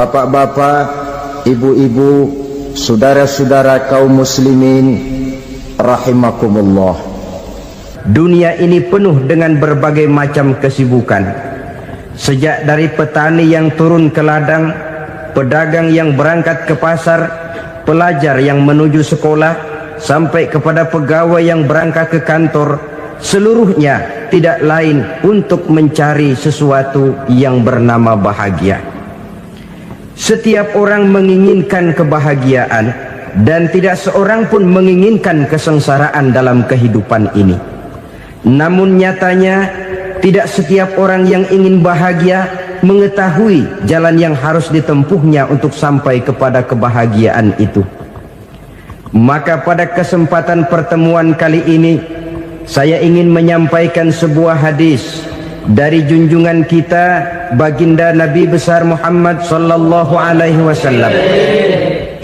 bapak-bapak, ibu-ibu, saudara-saudara kaum muslimin rahimakumullah. Dunia ini penuh dengan berbagai macam kesibukan. Sejak dari petani yang turun ke ladang, pedagang yang berangkat ke pasar, pelajar yang menuju sekolah, sampai kepada pegawai yang berangkat ke kantor, seluruhnya tidak lain untuk mencari sesuatu yang bernama bahagia. Setiap orang menginginkan kebahagiaan, dan tidak seorang pun menginginkan kesengsaraan dalam kehidupan ini. Namun nyatanya tidak setiap orang yang ingin bahagia mengetahui jalan yang harus ditempuhnya untuk sampai kepada kebahagiaan itu. Maka pada kesempatan pertemuan kali ini, saya ingin menyampaikan sebuah hadis dari junjungan kita baginda Nabi besar Muhammad sallallahu alaihi wasallam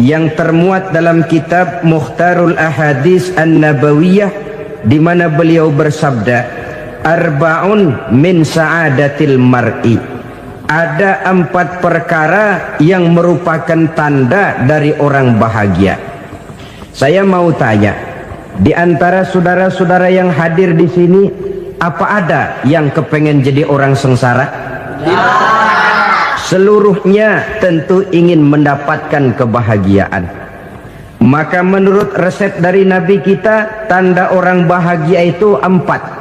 yang termuat dalam kitab Mukhtarul Ahadits An-Nabawiyah, di mana beliau bersabda, arba'un min sa'adatil mar'i. Ada 4 perkara yang merupakan tanda dari orang bahagia. Saya mau tanya, di antara saudara-saudara yang hadir di sini, apa ada yang kepengen jadi orang sengsara? Ya. Seluruhnya tentu ingin mendapatkan kebahagiaan. Maka menurut resep dari Nabi kita, tanda orang bahagia itu 4.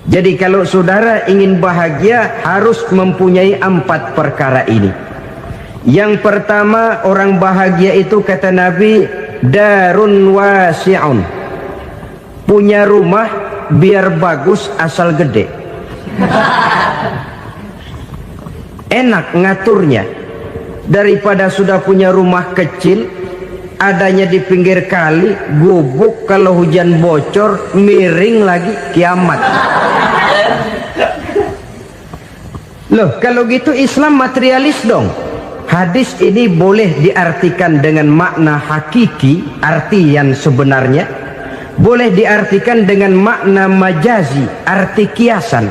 Jadi kalau saudara ingin bahagia, harus mempunyai 4 perkara ini. Yang pertama, orang bahagia itu kata Nabi, darun wasi'un. Punya rumah biar bagus asal gede. Enak ngaturnya, daripada sudah punya rumah kecil adanya di pinggir kali, gubuk, kalau hujan bocor, miring lagi, kiamat. Loh, kalau gitu Islam materialis dong. Hadis ini boleh diartikan dengan makna hakiki, arti yang sebenarnya. Boleh diartikan dengan makna majazi, arti kiasan.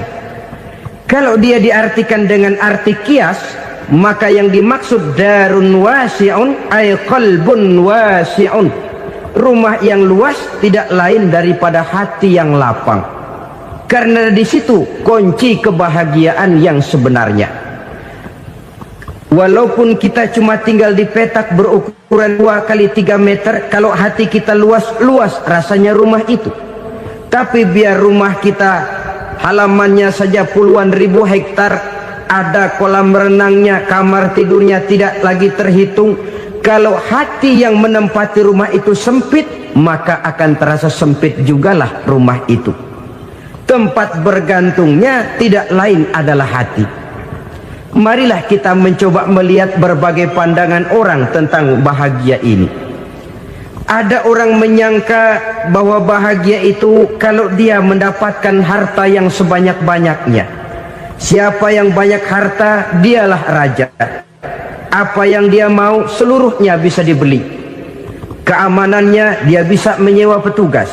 Kalau dia diartikan dengan arti kias, maka yang dimaksud darun wasi'un ay qalbun wasi'un. Rumah yang luas tidak lain daripada hati yang lapang. Karena di situ kunci kebahagiaan yang sebenarnya. Walaupun kita cuma tinggal di petak berukuran 2 kali 3 meter, kalau hati kita luas-luas rasanya rumah itu. Tapi biar rumah kita halamannya saja puluhan ribu hektar, ada kolam renangnya, kamar tidurnya tidak lagi terhitung. Kalau hati yang menempati rumah itu sempit, maka akan terasa sempit jugalah rumah itu. Tempat bergantungnya tidak lain adalah hati. Marilah kita mencoba melihat berbagai pandangan orang tentang bahagia ini. Ada orang menyangka bahwa bahagia itu kalau dia mendapatkan harta yang sebanyak-banyaknya. Siapa yang banyak harta, dialah raja. Apa yang dia mau, seluruhnya bisa dibeli. Keamanannya, dia bisa menyewa petugas.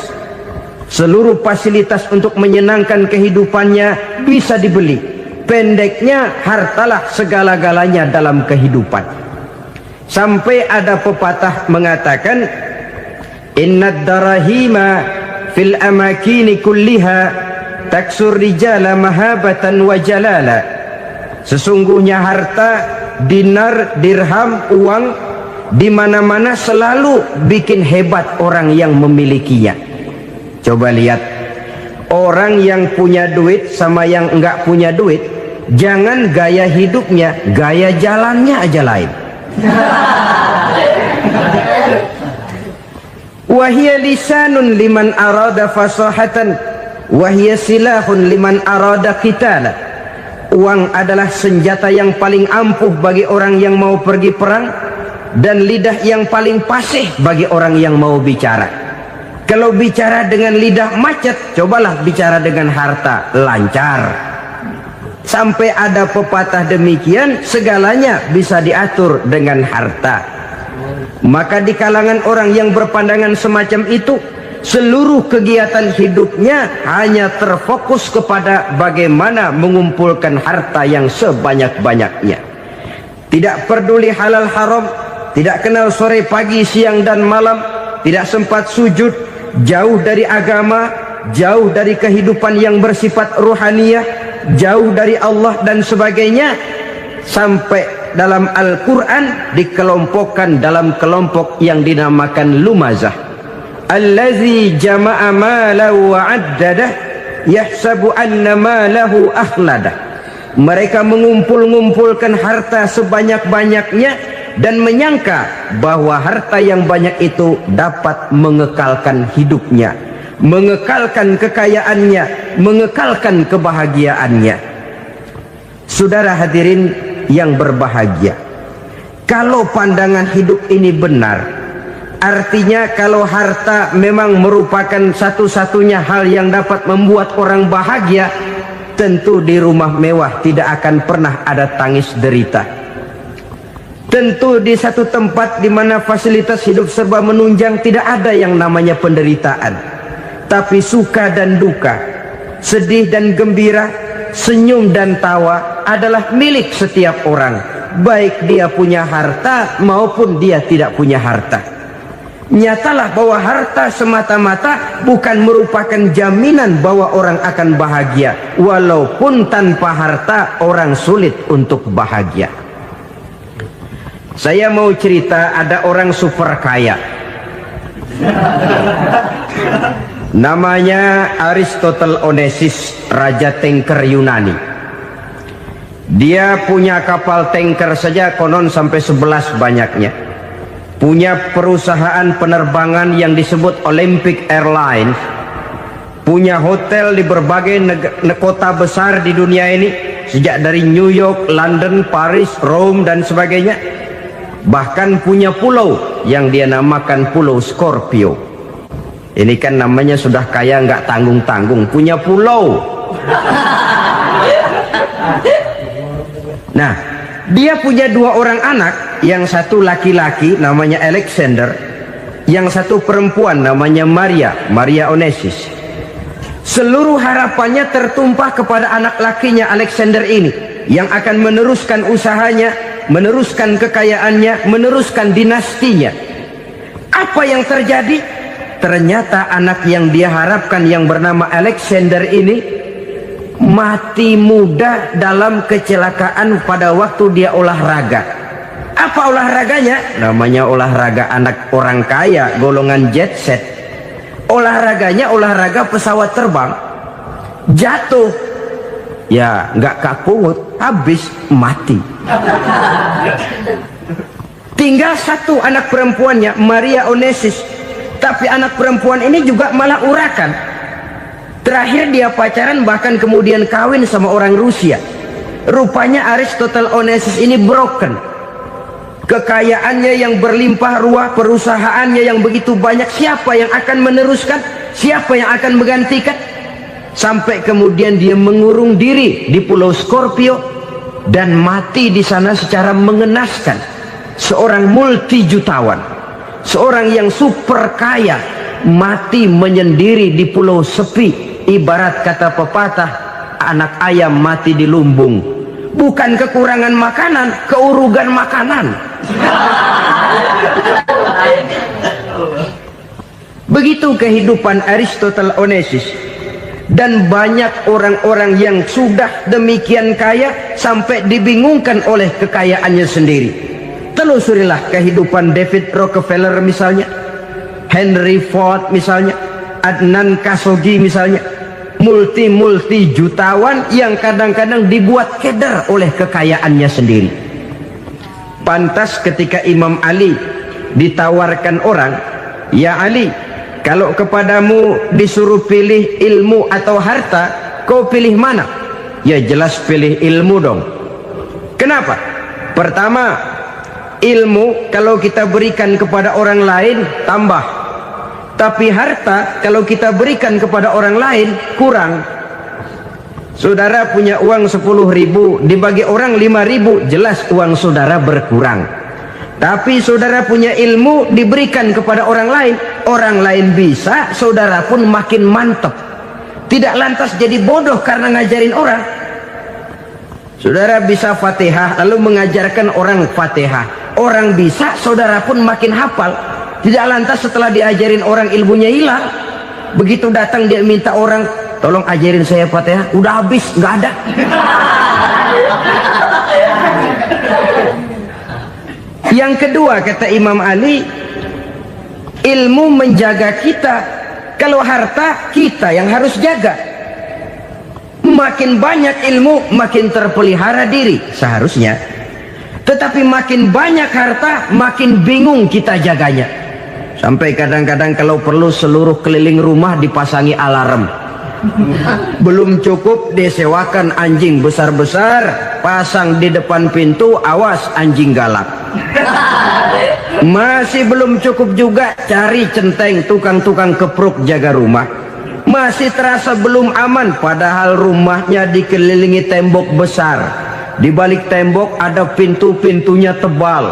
Seluruh fasilitas untuk menyenangkan kehidupannya bisa dibeli. Pendeknya, hartalah segala-galanya dalam kehidupan. Sampai ada pepatah mengatakan, innad darahima fil amakini kulliha taksur rijala mahabatan wa jalala. Sesungguhnya harta, dinar, dirham, uang, di mana-mana selalu bikin hebat orang yang memilikinya. Coba lihat, orang yang punya duit sama yang enggak punya duit, jangan gaya hidupnya, gaya jalannya aja lain. Wahia lisanun liman arada fasahatan, wahia silahun liman arada qitala. Uang adalah senjata yang paling ampuh bagi orang yang mau pergi perang, dan lidah yang paling fasih bagi orang yang mau bicara. Kalau bicara dengan lidah macet, cobalah bicara dengan harta, lancar. Sampai ada pepatah demikian, segalanya bisa diatur dengan harta. Maka di kalangan orang yang berpandangan semacam itu, seluruh kegiatan hidupnya hanya terfokus kepada bagaimana mengumpulkan harta yang sebanyak-banyaknya. tidak peduli halal haram, tidak kenal sore pagi siang dan malam, tidak sempat sujud, jauh dari agama, jauh dari kehidupan yang bersifat ruhaniyah, jauh dari Allah dan sebagainya, sampai dalam Al-Quran dikelompokkan dalam kelompok yang dinamakan lumazah. Allazi jama'a malahu wa 'addadah yahsabu anna malahu akhladah. Mereka mengumpul-ngumpulkan harta sebanyak-banyaknya dan menyangka bahwa harta yang banyak itu dapat mengekalkan hidupnya, mengekalkan kekayaannya, mengekalkan kebahagiaannya. Saudara hadirin yang berbahagia, kalau pandangan hidup ini benar, artinya kalau harta memang merupakan satu-satunya hal yang dapat membuat orang bahagia, tentu di rumah mewah tidak akan pernah ada tangis derita. Tentu di satu tempat di mana fasilitas hidup serba menunjang tidak ada yang namanya penderitaan. Tapi suka dan duka, sedih dan gembira, senyum dan tawa adalah milik setiap orang, baik dia punya harta maupun dia tidak punya harta. Nyatalah bahwa harta semata-mata bukan merupakan jaminan bahwa orang akan bahagia, walaupun tanpa harta orang sulit untuk bahagia. Saya mau cerita, ada orang super kaya, namanya Aristotle Onassis, raja tanker Yunani. Dia punya kapal tanker saja konon sampai 11 banyaknya. Punya perusahaan penerbangan yang disebut Olympic Airlines, punya hotel di berbagai kota besar di dunia ini, sejak dari New York, London, Paris, Rome dan sebagainya. Bahkan punya pulau yang dia namakan Pulau Scorpio. Ini kan namanya sudah kaya nggak tanggung-tanggung, punya pulau. Nah, dia punya 2 orang anak, yang satu laki-laki namanya Alexander, yang satu perempuan namanya Maria Onassis. Seluruh harapannya tertumpah kepada anak lakinya Alexander ini, yang akan meneruskan usahanya, meneruskan kekayaannya, meneruskan dinastinya. Apa yang terjadi? Ternyata anak yang dia harapkan yang bernama Alexander ini mati muda dalam kecelakaan pada waktu dia olahraga. Apa olahraganya? Namanya olahraga anak orang kaya, golongan jet set. Olahraganya olahraga pesawat terbang. Jatuh, ya nggak kapungut, habis mati. Tinggal satu anak perempuannya, Maria Onassis. Tapi anak perempuan ini juga malah urakan. Terakhir dia pacaran, bahkan kemudian kawin sama orang Rusia. Rupanya Aristotle Onassis ini broken. Kekayaannya yang berlimpah ruah, perusahaannya yang begitu banyak, siapa yang akan meneruskan? Siapa yang akan menggantikan? Sampai kemudian dia mengurung diri di Pulau Scorpio dan mati di sana secara mengenaskan. Seorang multi jutawan, seorang yang super kaya, mati menyendiri di pulau sepi. Ibarat kata pepatah, anak ayam mati di lumbung. Bukan kekurangan makanan, keurugan makanan. Begitu kehidupan Aristotle Onassis. Dan banyak orang-orang yang sudah demikian kaya sampai dibingungkan oleh kekayaannya sendiri. Telusurilah kehidupan David Rockefeller misalnya, Henry Ford misalnya, Adnan Khashoggi misalnya. Multi jutawan yang kadang-kadang dibuat keder oleh kekayaannya sendiri. Pantas ketika Imam Ali ditawarkan orang, "Ya Ali, kalau kepadamu disuruh pilih ilmu atau harta, kau pilih mana?" Ya jelas pilih ilmu dong. Kenapa? Pertama, ilmu kalau kita berikan kepada orang lain tambah. Tapi harta kalau kita berikan kepada orang lain kurang. Saudara punya uang 10.000, dibagi orang 5.000, jelas uang saudara berkurang. Tapi saudara punya ilmu, diberikan kepada orang lain bisa, saudara pun makin mantap. Tidak lantas jadi bodoh karena ngajarin orang. Saudara bisa Fatihah lalu mengajarkan orang Fatihah, orang bisa, saudara pun makin hafal. Tidak lantas setelah diajarin orang ilmunya hilang, begitu datang dia minta orang tolong ajarin saya Fatihah, udah habis, nggak ada. Yang kedua kata Imam Ali, ilmu menjaga kita. Kalau harta kita yang harus jaga. Makin banyak ilmu makin terpelihara diri seharusnya, tetapi makin banyak harta makin bingung kita jaganya. Sampai kadang-kadang kalau perlu seluruh keliling rumah dipasangi alarm. Belum cukup disewakan anjing besar-besar, pasang di depan pintu, awas anjing galak. Masih belum cukup juga, cari centeng tukang-tukang kepruk jaga rumah. Masih terasa belum aman, padahal rumahnya dikelilingi tembok besar. Di balik tembok ada pintu-pintunya tebal.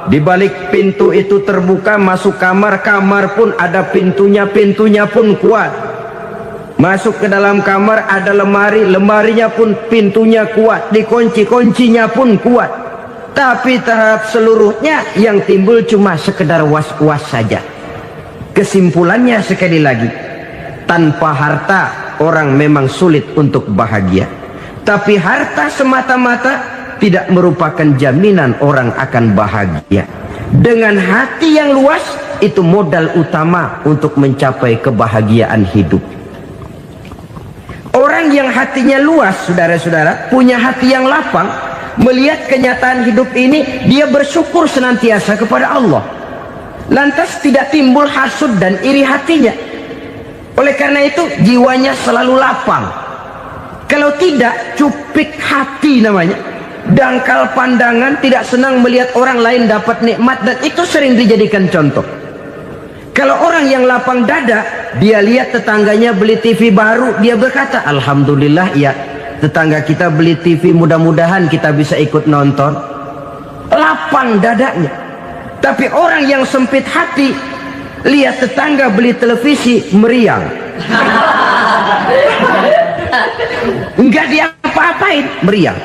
Di balik pintu itu terbuka masuk kamar, kamar pun ada pintunya, pintunya pun kuat. Masuk ke dalam kamar ada lemari, lemarinya pun pintunya kuat, dikunci, kuncinya pun kuat. Tapi tahap seluruhnya yang timbul cuma sekedar was-was saja. Kesimpulannya sekali lagi, tanpa harta orang memang sulit untuk bahagia. Tapi harta semata-mata tidak merupakan jaminan orang akan bahagia. Dengan hati yang luas, itu modal utama untuk mencapai kebahagiaan hidup. Orang yang hatinya luas, saudara-saudara, punya hati yang lapang, melihat kenyataan hidup ini, dia bersyukur senantiasa kepada Allah. Lantas tidak timbul hasud dan iri hatinya. Oleh karena itu jiwanya selalu lapang. Kalau tidak, cupik hati namanya, dangkal pandangan, tidak senang melihat orang lain dapat nikmat, dan itu sering dijadikan contoh. Kalau orang yang lapang dada, dia lihat tetangganya beli TV baru, dia berkata alhamdulillah ya, tetangga kita beli TV, mudah-mudahan kita bisa ikut nonton. Lapang dadanya. Tapi orang yang sempit hati, lihat tetangga beli televisi, meriang. Enggak diapa-apain, meriang.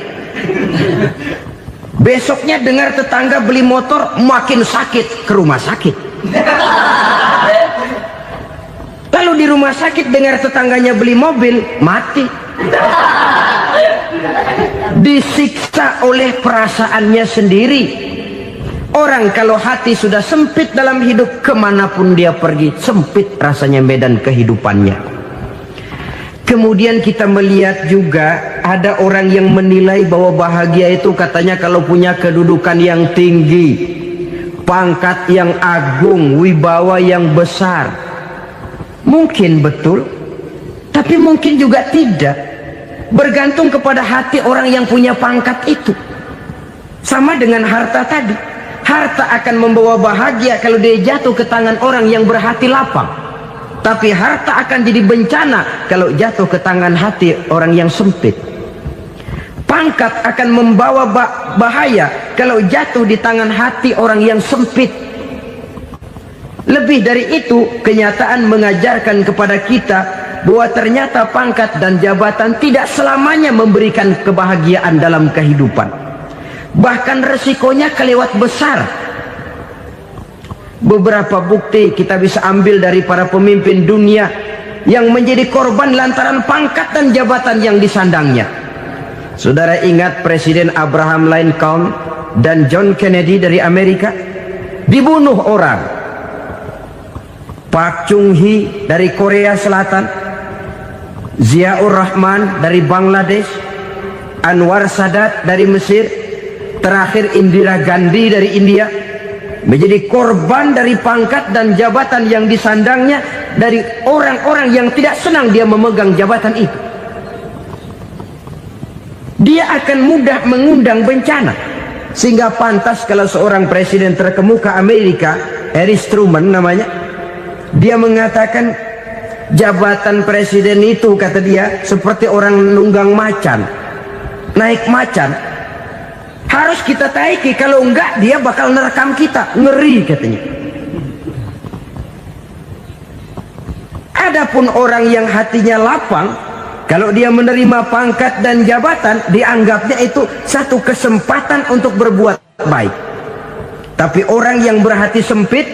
Besoknya dengar tetangga beli motor, makin sakit, ke rumah sakit. Lalu di rumah sakit dengar tetangganya beli mobil, mati. Disiksa oleh perasaannya sendiri. Orang kalau hati sudah sempit dalam hidup, kemanapun dia pergi, sempit rasanya medan kehidupannya. Kemudian kita melihat juga ada orang yang menilai bahwa bahagia itu katanya kalau punya kedudukan yang tinggi, pangkat yang agung, wibawa yang besar. Mungkin betul, tapi mungkin juga tidak. Bergantung kepada hati orang yang punya pangkat itu. Sama dengan harta tadi. Harta akan membawa bahagia kalau dia jatuh ke tangan orang yang berhati lapang. Tapi harta akan jadi bencana kalau jatuh ke tangan hati orang yang sempit. Pangkat akan membawa bahaya kalau jatuh di tangan hati orang yang sempit. Lebih dari itu, kenyataan mengajarkan kepada kita bahwa ternyata pangkat dan jabatan tidak selamanya memberikan kebahagiaan dalam kehidupan. Bahkan resikonya kelewat besar. Beberapa bukti kita bisa ambil dari para pemimpin dunia yang menjadi korban lantaran pangkat dan jabatan yang disandangnya. Saudara ingat Presiden Abraham Lincoln dan John Kennedy dari Amerika? Dibunuh orang. Park Chung-hee dari Korea Selatan, Ziaur Rahman dari Bangladesh, Anwar Sadat dari Mesir, terakhir Indira Gandhi dari India, menjadi korban dari pangkat dan jabatan yang disandangnya dari orang-orang yang tidak senang dia memegang jabatan itu. Dia akan mudah mengundang bencana. Sehingga pantas kalau seorang presiden terkemuka Amerika, Harry Truman namanya, dia mengatakan jabatan presiden itu, kata dia, seperti orang nunggang macan, naik macan. Harus kita taiki, kalau enggak dia bakal nerekam kita, ngeri katanya. Adapun orang yang hatinya lapang, Kalau dia menerima pangkat dan jabatan, dianggapnya itu satu kesempatan untuk berbuat baik. Tapi orang yang berhati sempit,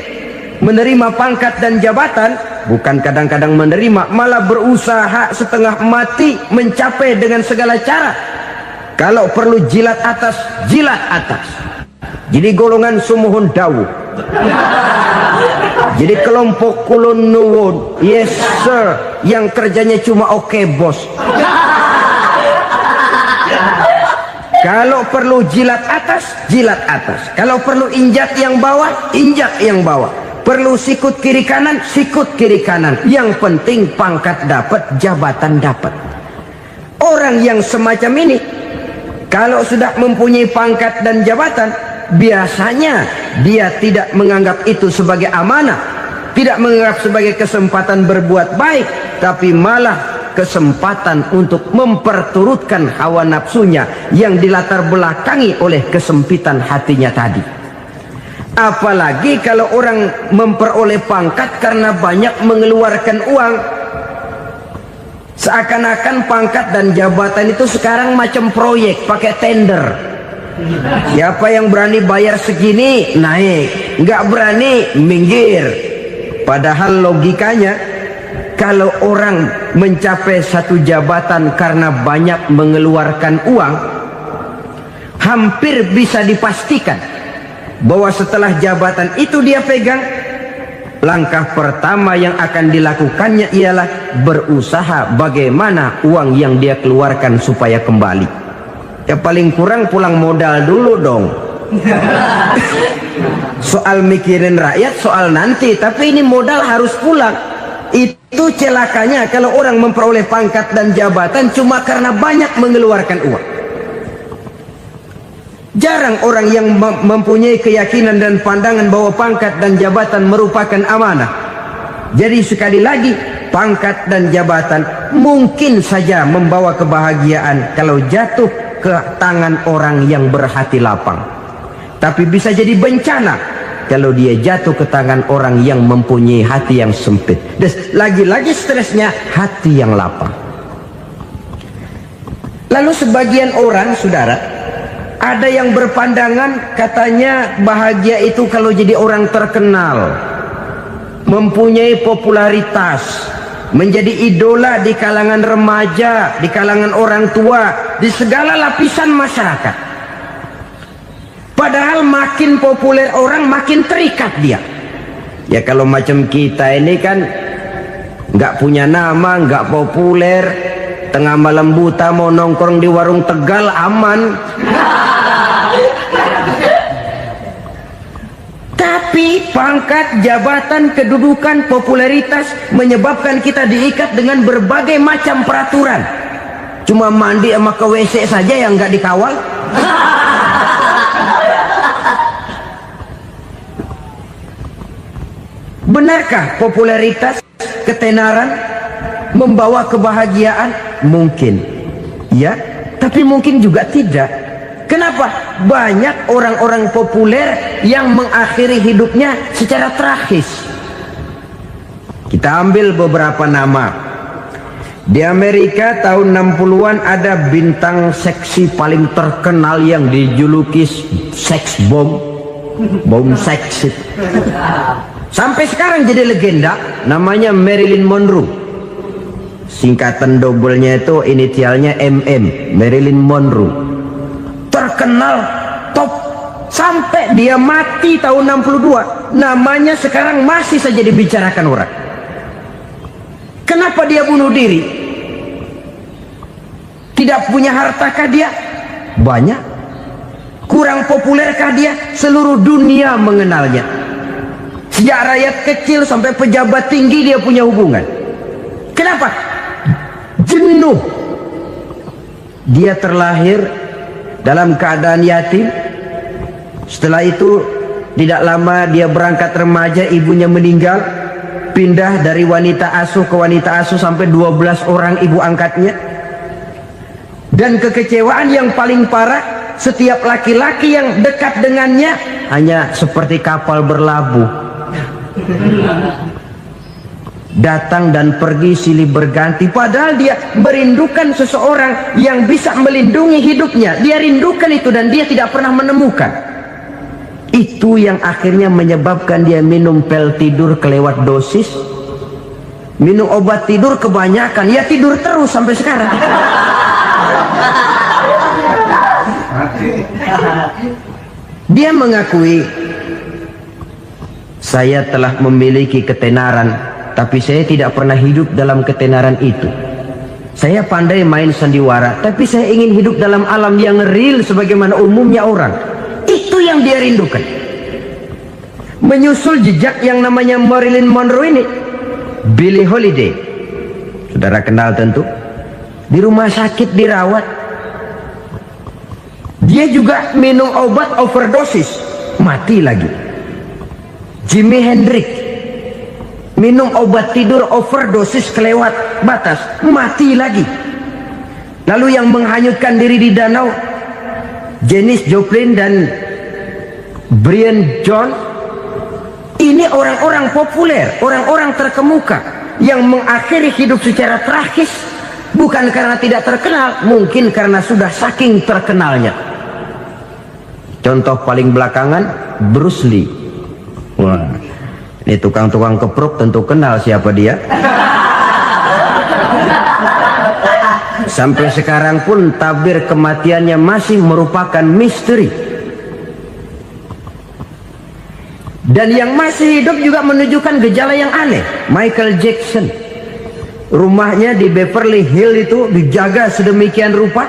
menerima pangkat dan jabatan, bukan kadang-kadang menerima, malah berusaha setengah mati mencapai dengan segala cara. Kalau perlu jilat atas, jilat atas. Jadi golongan sumuhun dawuh. Jadi kelompok kulon nuwun, yes sir, yang kerjanya cuma oke bos. Kalau perlu jilat atas, jilat atas. Kalau perlu injak yang bawah, injak yang bawah. Perlu sikut kiri kanan, sikut kiri kanan. Yang penting pangkat dapat, jabatan dapat. Orang yang semacam ini, kalau sudah mempunyai pangkat dan jabatan, biasanya dia tidak menganggap itu sebagai amanah, tidak menganggap sebagai kesempatan berbuat baik, tapi malah kesempatan untuk memperturutkan hawa nafsunya yang dilatar belakangi oleh kesempitan hatinya tadi. Apalagi kalau orang memperoleh pangkat karena banyak mengeluarkan uang, seakan-akan pangkat dan jabatan itu sekarang macam proyek pakai tender. Siapa yang berani bayar segini naik, nggak berani minggir. Padahal logikanya, kalau orang mencapai satu jabatan karena banyak mengeluarkan uang, hampir bisa dipastikan bahwa setelah jabatan itu dia pegang, langkah pertama yang akan dilakukannya ialah berusaha bagaimana uang yang dia keluarkan supaya kembali. Ya paling kurang pulang modal dulu dong. Soal mikirin rakyat soal nanti, tapi ini modal harus pulang. Itu celakanya kalau orang memperoleh pangkat dan jabatan cuma karena banyak mengeluarkan uang. Jarang orang yang mempunyai keyakinan dan pandangan bahwa pangkat dan jabatan merupakan amanah. Jadi sekali lagi, pangkat dan jabatan mungkin saja membawa kebahagiaan kalau jatuh ke tangan orang yang berhati lapang. Tapi bisa jadi bencana kalau dia jatuh ke tangan orang yang mempunyai hati yang sempit. Dan lagi-lagi stresnya hati yang lapang. Lalu sebagian orang, saudara, ada yang berpandangan katanya bahagia itu kalau jadi orang terkenal, mempunyai popularitas, menjadi idola di kalangan remaja, di kalangan orang tua, di segala lapisan masyarakat. Padahal makin populer orang, makin terikat dia. Ya kalau macam kita ini kan nggak punya nama, nggak populer, tengah malam buta mau nongkrong di warung Tegal aman. Tapi pangkat, jabatan, kedudukan, popularitas menyebabkan kita diikat dengan berbagai macam peraturan. Cuma mandi sama ke WC saja yang nggak dikawal. Benarkah popularitas, ketenaran membawa kebahagiaan? Mungkin, ya, tapi mungkin juga tidak. Kenapa? Banyak orang-orang populer yang mengakhiri hidupnya secara tragis. Kita ambil beberapa nama. Di Amerika tahun 60-an ada bintang seksi paling terkenal yang dijuluki sex bomb. Bom seks. Sampai sekarang jadi legenda, namanya Marilyn Monroe. Singkatan dobelnya itu inisialnya MM, Marilyn Monroe. Terkenal top sampai dia mati tahun 62, namanya sekarang masih saja dibicarakan orang. Kenapa dia bunuh diri? Tidak punya hartakah dia? Banyak. Kurang populerkah dia? Seluruh dunia mengenalnya. Sejak rakyat kecil sampai pejabat tinggi dia punya hubungan. Kenapa? Jenuh. Dia terlahir dalam keadaan yatim. Setelah itu tidak lama dia berangkat remaja, ibunya meninggal, pindah dari wanita asuh ke wanita asuh sampai 12 orang ibu angkatnya. Dan kekecewaan yang paling parah, setiap laki-laki yang dekat dengannya hanya seperti kapal berlabuh. datang dan pergi silih berganti, padahal dia merindukan seseorang yang bisa melindungi hidupnya. Dia rindukan itu dan dia tidak pernah menemukan. Itu yang akhirnya menyebabkan dia minum pil tidur kelewat dosis, minum obat tidur kebanyakan, ya tidur terus sampai sekarang. Dia mengakui, saya telah memiliki ketenaran, tapi saya tidak pernah hidup dalam ketenaran itu. Saya pandai main sandiwara, tapi saya ingin hidup dalam alam yang real sebagaimana umumnya orang. Itu yang dia rindukan. Menyusul jejak yang namanya Marilyn Monroe ini, Billie Holiday, saudara kenal tentu, di rumah sakit dirawat. Dia juga minum obat overdosis, mati lagi. Jimi Hendrix minum obat tidur overdosis kelewat batas, mati lagi. Lalu yang menghanyutkan diri di danau, Janis Joplin dan Brian Jones. Ini orang-orang populer, orang-orang terkemuka yang mengakhiri hidup secara tragis, bukan karena tidak terkenal, mungkin karena sudah saking terkenalnya. Contoh paling belakangan, Bruce Lee. Wah, ini tukang-tukang keprok tentu kenal siapa dia. Sampai sekarang pun tabir kematiannya masih merupakan misteri. Dan yang masih hidup juga menunjukkan gejala yang aneh. Michael Jackson, rumahnya di Beverly Hills itu dijaga sedemikian rupa,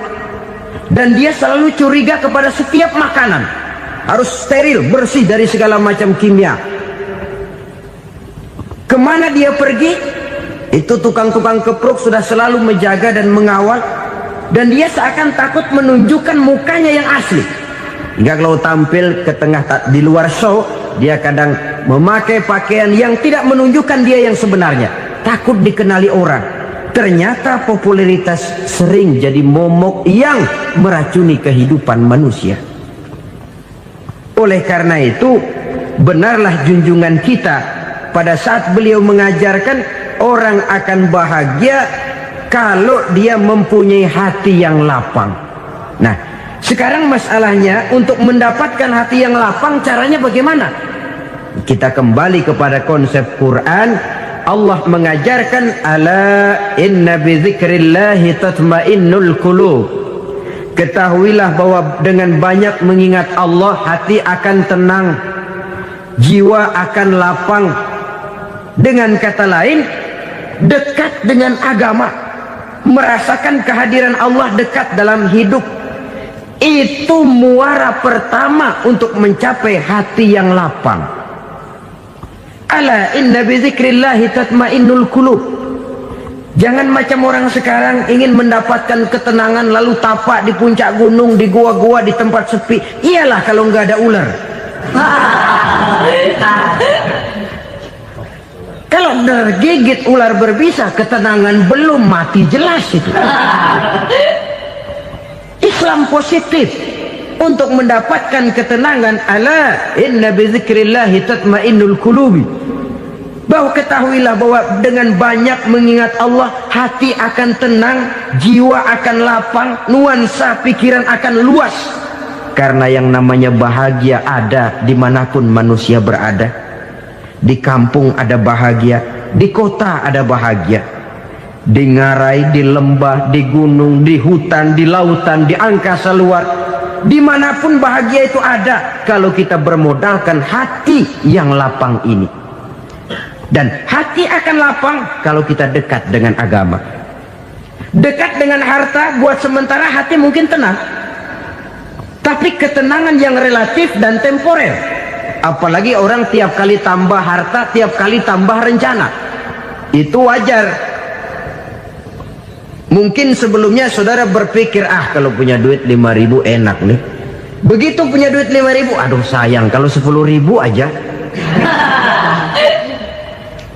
dan dia selalu curiga kepada setiap makanan harus steril, bersih dari segala macam kimia. Kemana dia pergi, itu tukang-tukang keprok sudah selalu menjaga dan mengawal, dan dia seakan takut menunjukkan mukanya yang asli. Hingga kalau tampil ke tengah di luar show, dia kadang memakai pakaian yang tidak menunjukkan dia yang sebenarnya, takut dikenali orang. Ternyata popularitas sering jadi momok yang meracuni kehidupan manusia. Oleh karena itu, benarlah junjungan kita pada saat beliau mengajarkan orang akan bahagia kalau dia mempunyai hati yang lapang. Nah, sekarang masalahnya untuk mendapatkan hati yang lapang, caranya bagaimana? Kita kembali kepada konsep Quran. Allah mengajarkan, ala inna bidzikrillahi tatmainnul qulub. Ketahuilah bahwa dengan banyak mengingat Allah, hati akan tenang, jiwa akan lapang. Dengan kata lain, dekat dengan agama, merasakan kehadiran Allah dekat dalam hidup. Itu muara pertama untuk mencapai hati yang lapang. Ala inna bizikrillahi tatmainnul qulub. Jangan macam orang sekarang ingin mendapatkan ketenangan lalu tapak di puncak gunung, di gua-gua, di tempat sepi. Iyalah kalau nggak ada ular. Kalau tergigit ular berbisa, ketenangan belum, mati jelas itu. Islam positif untuk mendapatkan ketenangan. Ala inna bizikrillahi tatmainnul qulubi. Bahwa ketahuilah bahwa dengan banyak mengingat Allah, hati akan tenang, jiwa akan lapang, nuansa pikiran akan luas. Karena yang namanya bahagia ada dimanapun manusia berada. Di kampung ada bahagia, di kota ada bahagia, di ngarai, di lembah, di gunung, di hutan, di lautan, di angkasa luar, dimanapun bahagia itu ada kalau kita bermodalkan hati yang lapang ini. Dan hati akan lapang kalau kita dekat dengan agama. Dekat dengan harta buat sementara hati mungkin tenang, tapi ketenangan yang relatif dan temporer. Apalagi orang tiap kali tambah harta, tiap kali tambah rencana, itu wajar. Mungkin sebelumnya saudara berpikir, kalau punya duit 5.000 enak nih. Begitu punya duit 5.000, aduh sayang kalau 10.000 aja.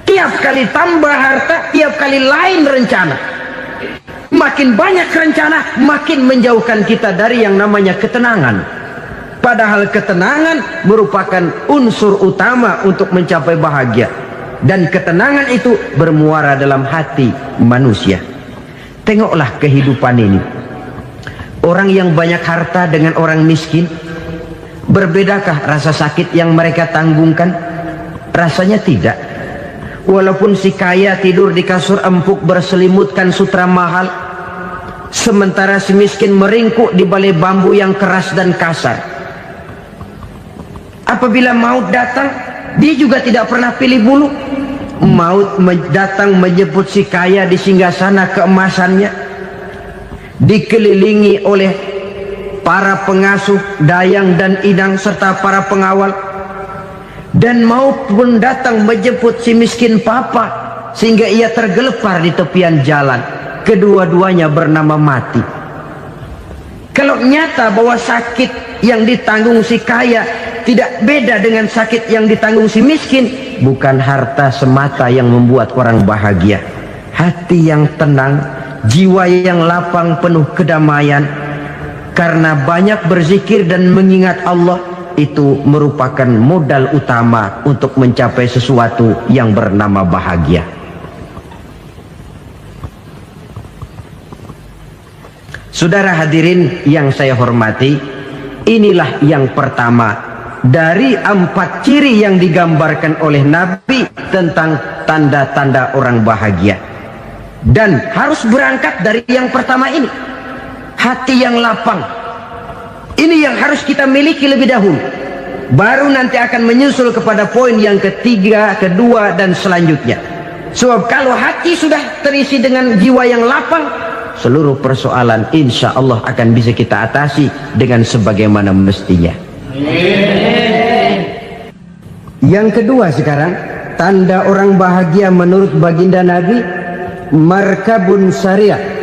Tiap kali tambah harta, tiap kali lain rencana. Makin banyak rencana, makin menjauhkan kita dari yang namanya ketenangan. Padahal ketenangan merupakan unsur utama untuk mencapai bahagia. dan ketenangan itu bermuara dalam hati manusia. Tengoklah kehidupan ini. Orang yang banyak harta dengan orang miskin, berbedakah rasa sakit yang mereka tanggungkan? Rasanya tidak. Walaupun si kaya tidur di kasur empuk berselimutkan sutra mahal, sementara si miskin meringkuk di balai bambu yang keras dan kasar. Apabila maut datang, dia juga tidak pernah pilih bulu. Maut datang menjemput si kaya di singgasana keemasannya, dikelilingi oleh para pengasuh, dayang dan inang serta para pengawal. Dan maut pun datang menjemput si miskin papa, sehingga ia tergelepar di tepian jalan. Kedua-duanya bernama mati. Kalau nyata bahwa sakit yang ditanggung si kaya tidak beda dengan sakit yang ditanggung si miskin, bukan harta semata yang membuat orang bahagia. Hati yang tenang, jiwa yang lapang penuh kedamaian karena banyak berzikir dan mengingat Allah, itu merupakan modal utama untuk mencapai sesuatu yang bernama bahagia. Saudara hadirin yang saya hormati, inilah yang pertama dari 4 ciri yang digambarkan oleh Nabi tentang tanda-tanda orang bahagia. Dan harus berangkat dari yang pertama ini, hati yang lapang. Ini yang harus kita miliki lebih dahulu. Baru nanti akan menyusul kepada poin yang ketiga, kedua, dan selanjutnya. Sebab kalau hati sudah terisi dengan jiwa yang lapang, seluruh persoalan insya Allah akan bisa kita atasi dengan sebagaimana mestinya. Yang kedua sekarang, tanda orang bahagia menurut baginda Nabi, markabun syariah.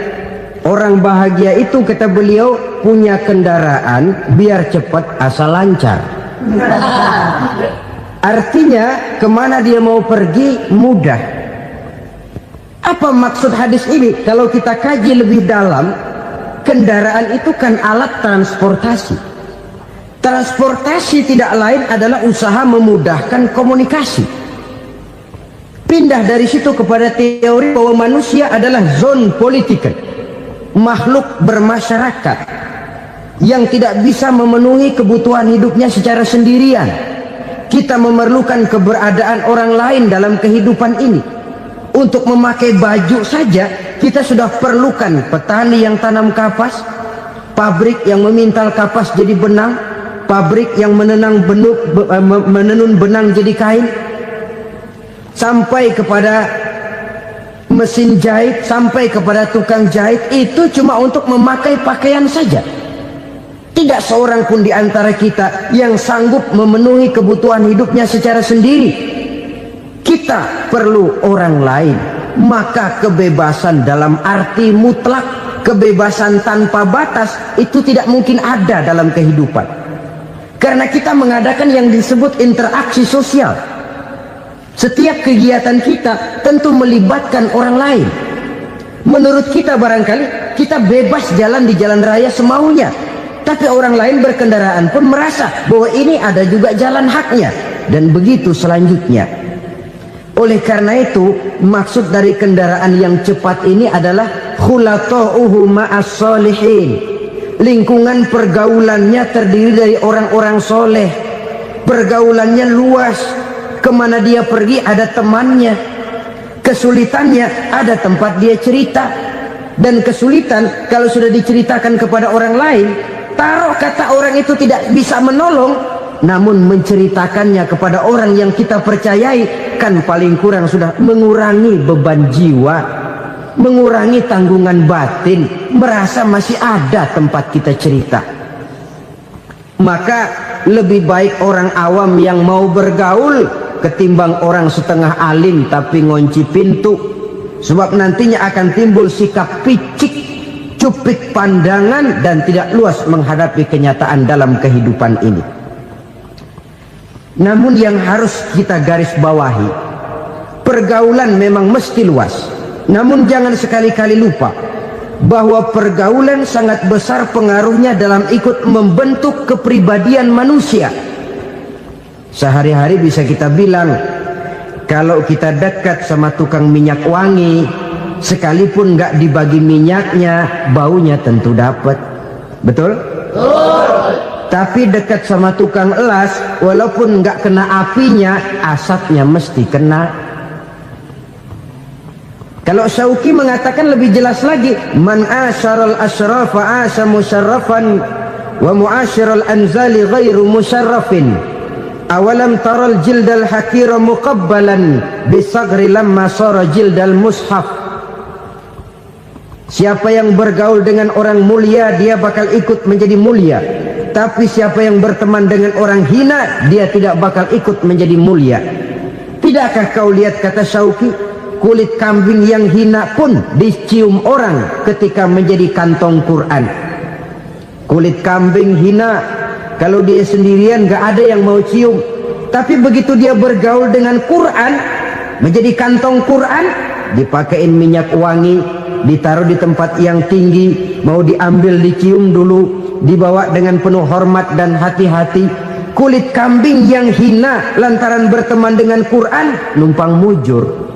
Orang bahagia itu, kata beliau, punya kendaraan biar cepat asal lancar. Artinya kemana dia mau pergi mudah. Apa maksud hadis ini? Kalau kita kaji lebih dalam, kendaraan itu kan alat transportasi. Transportasi tidak lain adalah usaha memudahkan komunikasi. Pindah dari situ kepada teori bahwa manusia adalah zon political, makhluk bermasyarakat yang tidak bisa memenuhi kebutuhan hidupnya secara sendirian. Kita memerlukan keberadaan orang lain dalam kehidupan ini. Untuk memakai baju saja kita sudah perlukan petani yang tanam kapas, pabrik yang memintal kapas jadi benang, pabrik yang menenun benang jadi kain, sampai kepada mesin jahit, sampai kepada tukang jahit. Itu cuma untuk memakai pakaian saja. Tidak seorang pun di antara kita yang sanggup memenuhi kebutuhan hidupnya secara sendiri. Kita perlu orang lain. Maka kebebasan dalam arti mutlak, kebebasan tanpa batas, itu tidak mungkin ada dalam kehidupan. Karena kita mengadakan yang disebut interaksi sosial. Setiap kegiatan kita tentu melibatkan orang lain. Menurut kita barangkali kita bebas jalan di jalan raya semaunya, tapi orang lain berkendaraan pun merasa bahwa ini ada juga jalan haknya, dan begitu selanjutnya. Oleh karena itu, maksud dari kendaraan yang cepat ini adalah khulatuhu ma'as solihin. Lingkungan pergaulannya terdiri dari orang-orang soleh. Pergaulannya luas. Kemana dia pergi ada temannya. Kesulitannya ada tempat dia cerita. Dan kesulitan kalau sudah diceritakan kepada orang lain, taruh kata orang itu tidak bisa menolong, namun menceritakannya kepada orang yang kita percayai, kan paling kurang sudah mengurangi beban jiwa, mengurangi tanggungan batin, merasa masih ada tempat kita cerita. Maka lebih baik orang awam yang mau bergaul ketimbang orang setengah alim tapi ngunci pintu. Sebab nantinya akan timbul sikap picik, cupik pandangan, dan tidak luas menghadapi kenyataan dalam kehidupan ini. Namun yang harus kita garis bawahi, pergaulan memang mesti luas. Namun jangan sekali-kali lupa bahwa pergaulan sangat besar pengaruhnya dalam ikut membentuk kepribadian manusia. Sehari-hari bisa kita bilang kalau kita dekat sama tukang minyak wangi, sekalipun nggak dibagi minyaknya, baunya tentu dapat. Betul? Tapi dekat sama tukang elas, walaupun nggak kena apinya, asapnya mesti kena. Kalau Syauqi mengatakan lebih jelas lagi, man asyaral asrafa asa musyarrafan wa muasyiral anzali ghairu musyarrafin. Awalam taral jildal hakira muqabbalan bisagri lamma sara jildal mushaf. Siapa yang bergaul dengan orang mulia, dia bakal ikut menjadi mulia. Tapi siapa yang berteman dengan orang hina, dia tidak bakal ikut menjadi mulia. Tidakkah kau lihat, kata Syauqi, kulit kambing yang hina pun dicium orang ketika menjadi kantong Quran. Kulit kambing hina, kalau dia sendirian gak ada yang mau cium. Tapi begitu dia bergaul dengan Quran, menjadi kantong Quran, dipakein minyak wangi, ditaruh di tempat yang tinggi, mau diambil dicium dulu, dibawa dengan penuh hormat dan hati-hati. Kulit kambing yang hina lantaran berteman dengan Quran, numpang mujur.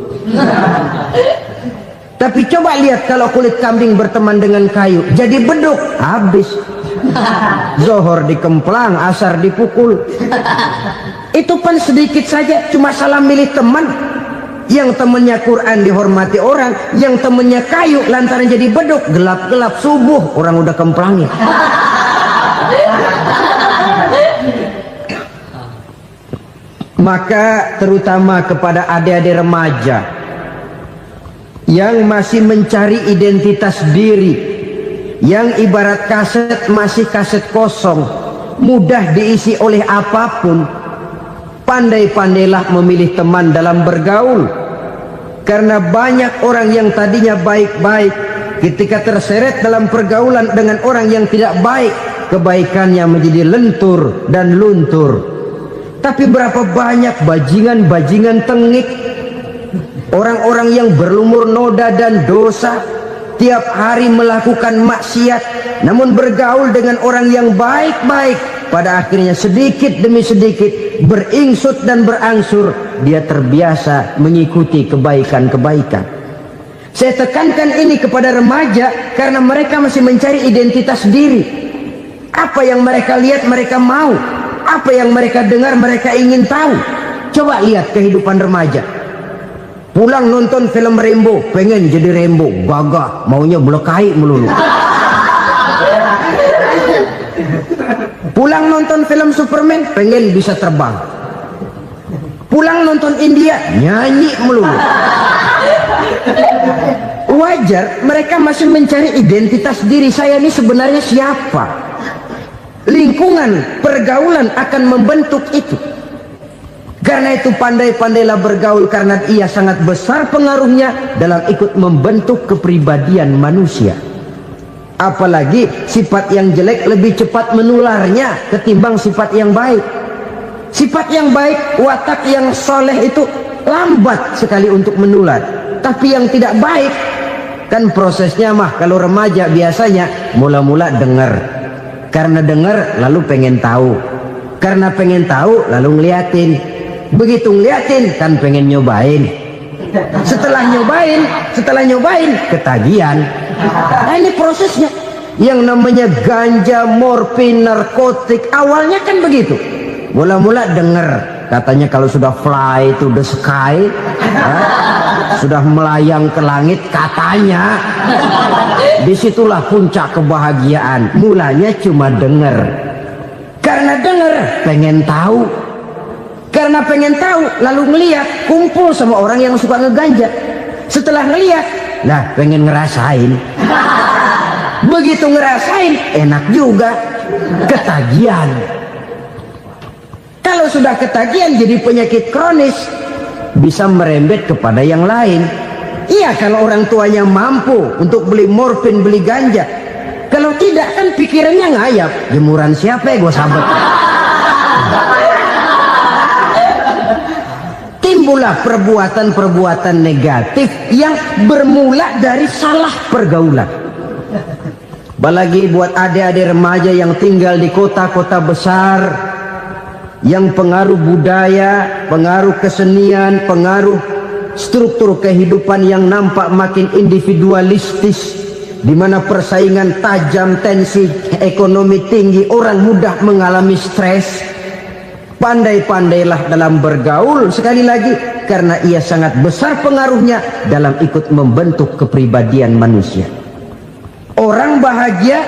Tapi coba lihat kalau kulit kambing berteman dengan kayu, jadi beduk, habis. Zohor dikemplang, asar dipukul. Itu pun sedikit saja, cuma salah milih teman. Yang temannya Quran dihormati orang, yang temannya kayu lantaran jadi beduk, gelap-gelap subuh orang udah kemplangnya. Maka terutama kepada adik-adik remaja yang masih mencari identitas diri, yang ibarat kaset masih kaset kosong, mudah diisi oleh apapun, pandai-pandailah memilih teman dalam bergaul. Karena banyak orang yang tadinya baik-baik, ketika terseret dalam pergaulan dengan orang yang tidak baik, kebaikannya menjadi lentur dan luntur. Tapi berapa banyak bajingan-bajingan tengik, orang-orang yang berlumur noda dan dosa, tiap hari melakukan maksiat, namun bergaul dengan orang yang baik-baik, pada akhirnya sedikit demi sedikit beringsut dan berangsur dia terbiasa mengikuti kebaikan-kebaikan. Saya tekankan ini kepada remaja karena mereka masih mencari identitas diri. Apa yang mereka lihat mereka mau, apa yang mereka dengar mereka ingin tahu. Coba lihat kehidupan remaja. Pulang nonton film Rembo, pengen jadi Rembo, gagah, maunya melekai melulu. Pulang nonton film Superman, pengen bisa terbang. Pulang nonton India, nyanyi melulu. Wajar, mereka masih mencari identitas diri. Saya ini sebenarnya siapa? Lingkungan, pergaulan akan membentuk itu. Karena itu pandai-pandailah bergaul, karena ia sangat besar pengaruhnya dalam ikut membentuk kepribadian manusia. Apalagi sifat yang jelek lebih cepat menularnya ketimbang sifat yang baik. Sifat yang baik, watak yang soleh itu lambat sekali untuk menular. Tapi yang tidak baik, kan prosesnya mah kalau remaja biasanya mula-mula dengar. Karena dengar lalu pengen tahu. Karena pengen tahu lalu ngeliatin. Begitu ngeliatin kan pengen nyobain. Setelah nyobain ketagihan. Nah ini prosesnya. Yang namanya ganja, morfin, narkotik, awalnya kan begitu. Mula-mula denger, katanya kalau sudah fly to the sky, sudah melayang ke langit, katanya disitulah puncak kebahagiaan. Mulanya cuma denger. Karena denger pengen tahu. Karena pengen tahu lalu ngeliat, kumpul sama orang yang suka ngeganja. Setelah ngeliat, nah pengen ngerasain. Begitu ngerasain enak juga, ketagihan. Kalau sudah ketagihan jadi penyakit kronis, bisa merembet kepada yang lain. Iya kalau orang tuanya mampu untuk beli morfin, beli ganja. Kalau tidak kan pikirannya ngayap, jemuran siapa ya gue sabet. Timbullah perbuatan-perbuatan negatif yang bermula dari salah pergaulan. Apalagi buat adik-adik remaja yang tinggal di kota-kota besar, yang pengaruh budaya, pengaruh kesenian, pengaruh struktur kehidupan yang nampak makin individualistis, di mana persaingan tajam, tensi ekonomi tinggi, orang mudah mengalami stres. Pandai-pandailah dalam bergaul, sekali lagi, karena ia sangat besar pengaruhnya dalam ikut membentuk kepribadian manusia. Orang bahagia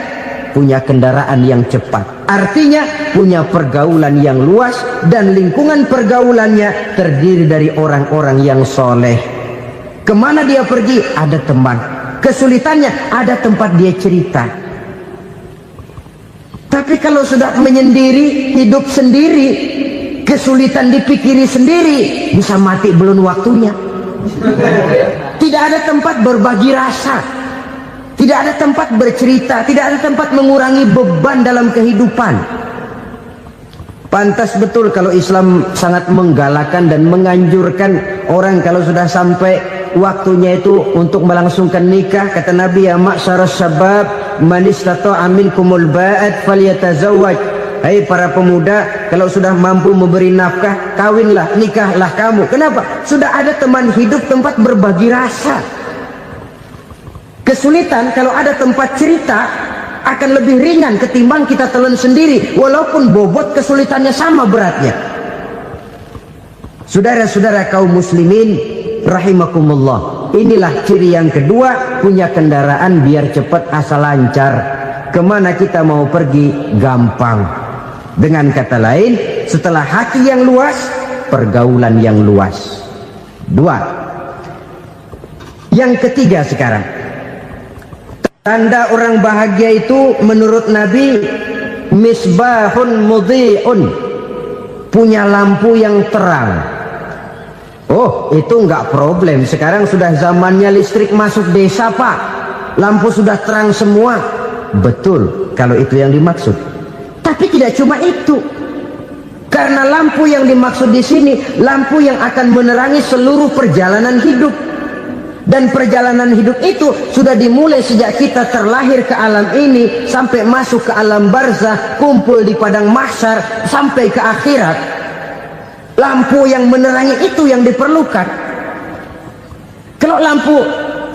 punya kendaraan yang cepat, artinya punya pergaulan yang luas, dan lingkungan pergaulannya terdiri dari orang-orang yang soleh. Kemana dia pergi, ada teman. Kesulitannya, ada tempat dia cerita. Tapi kalau sudah menyendiri, hidup sendiri, kesulitan dipikiri sendiri, bisa mati belum waktunya. Tidak ada tempat berbagi rasa, tidak ada tempat bercerita, tidak ada tempat mengurangi beban dalam kehidupan. Pantas betul kalau Islam sangat menggalakkan dan menganjurkan orang kalau sudah sampai waktunya itu untuk melangsungkan nikah. Kata Nabi, ya ma'syaras syabab man istata'a minkumul ba'at falyatazawwaj. Hai para pemuda, kalau sudah mampu memberi nafkah, kawinlah, nikahlah kamu. Kenapa? Sudah ada teman hidup, tempat berbagi rasa. Kesulitan kalau ada tempat cerita akan lebih ringan ketimbang kita telan sendiri, walaupun bobot kesulitannya sama beratnya. Saudara-saudara kaum muslimin rahimakumullah, inilah ciri yang kedua, punya kendaraan biar cepat asal lancar. Kemana kita mau pergi gampang. Dengan kata lain, setelah hati yang luas, pergaulan yang luas. Dua. Yang ketiga sekarang, tanda orang bahagia itu menurut Nabi, misbahun mudhi'un, punya lampu yang terang. Oh, itu enggak problem. Sekarang sudah zamannya listrik masuk desa, Pak. Lampu sudah terang semua. Betul, kalau itu yang dimaksud. Tapi tidak cuma itu. Karena lampu yang dimaksud di sini, lampu yang akan menerangi seluruh perjalanan hidup. Dan perjalanan hidup itu sudah dimulai sejak kita terlahir ke alam ini, sampai masuk ke alam barzah, kumpul di padang mahsyar, sampai ke akhirat. Lampu yang menerangi itu yang diperlukan. Kalau lampu,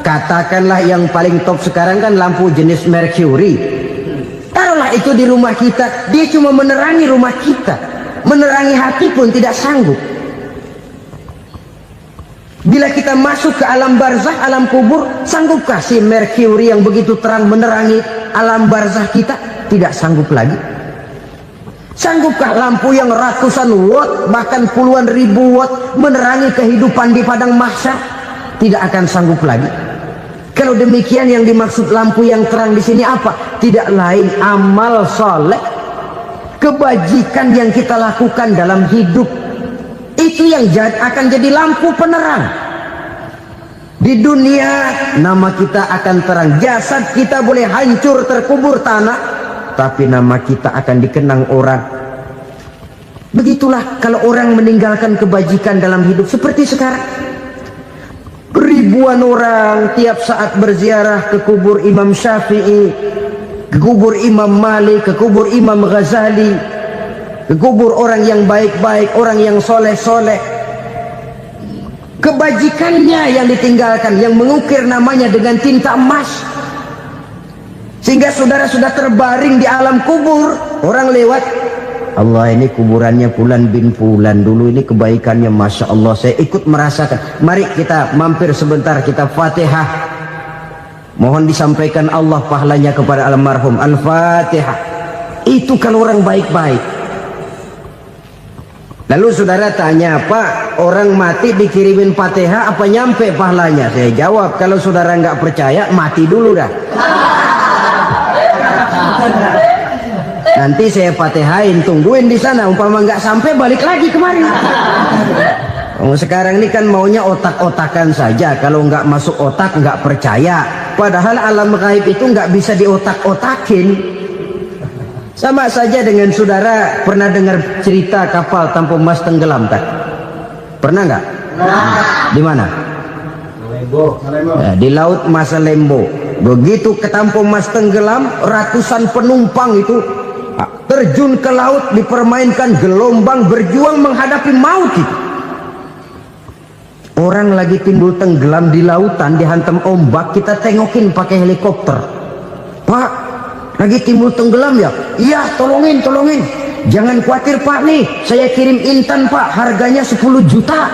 katakanlah yang paling top sekarang kan lampu jenis Mercury. Taruhlah itu di rumah kita, dia cuma menerangi rumah kita, menerangi hati pun tidak sanggup. Bila kita masuk ke alam barzah, alam kubur, sanggupkah si Mercury yang begitu terang menerangi alam barzah kita? Tidak sanggup lagi. Sanggupkah lampu yang ratusan watt, bahkan puluhan ribu watt menerangi kehidupan di padang mahsyar? Tidak akan sanggup lagi. Kalau demikian, yang dimaksud lampu yang terang di sini apa? Tidak lain amal soleh, kebajikan yang kita lakukan dalam hidup. Itu yang akan jadi lampu penerang. Di dunia nama kita akan terang, jasad kita boleh hancur terkubur tanah, tapi nama kita akan dikenang orang. Begitulah kalau orang meninggalkan kebajikan dalam hidup seperti sekarang. Ribuan orang tiap saat berziarah ke kubur Imam Syafi'i, ke kubur Imam Malik, ke kubur Imam Ghazali, ke kubur orang yang baik-baik, orang yang soleh-soleh. Kebajikannya yang ditinggalkan, yang mengukir namanya dengan tinta emas, sehingga saudara sudah terbaring di alam kubur. Orang lewat, Allah, ini kuburannya Fulan bin Fulan, dulu ini kebaikannya Masya Allah, saya ikut merasakan. Mari kita mampir sebentar, kita Fatihah, mohon disampaikan Allah pahalanya kepada almarhum. Al-Fatihah. Itu kalau orang baik-baik. Lalu saudara tanya, Pak, orang mati dikirimin Fatihah apa nyampe pahalanya? Saya jawab, kalau saudara nggak percaya, mati dulu dah. Nanti saya Fatihain, tungguin di sana. Umpama nggak sampai, balik lagi kemari. Sekarang ini kan maunya otak-otakan saja. Kalau nggak masuk otak, nggak percaya. Padahal alam gaib itu nggak bisa diotak-otakin. Sama saja dengan saudara pernah dengar cerita kapal Tampu Mas tenggelam, tak? Pernah nggak? Di mana? Ya, di laut Masalembo. Begitu ke Tampu Mas tenggelam, ratusan penumpang itu terjun ke laut, dipermainkan gelombang, berjuang menghadapi maut itu. Orang lagi timbul tenggelam di lautan, dihantam ombak, kita tengokin pakai helikopter. Pak, lagi timbul tenggelam ya? Iya, tolongin. Jangan khawatir Pak, nih saya kirim intan Pak, harganya 10 juta.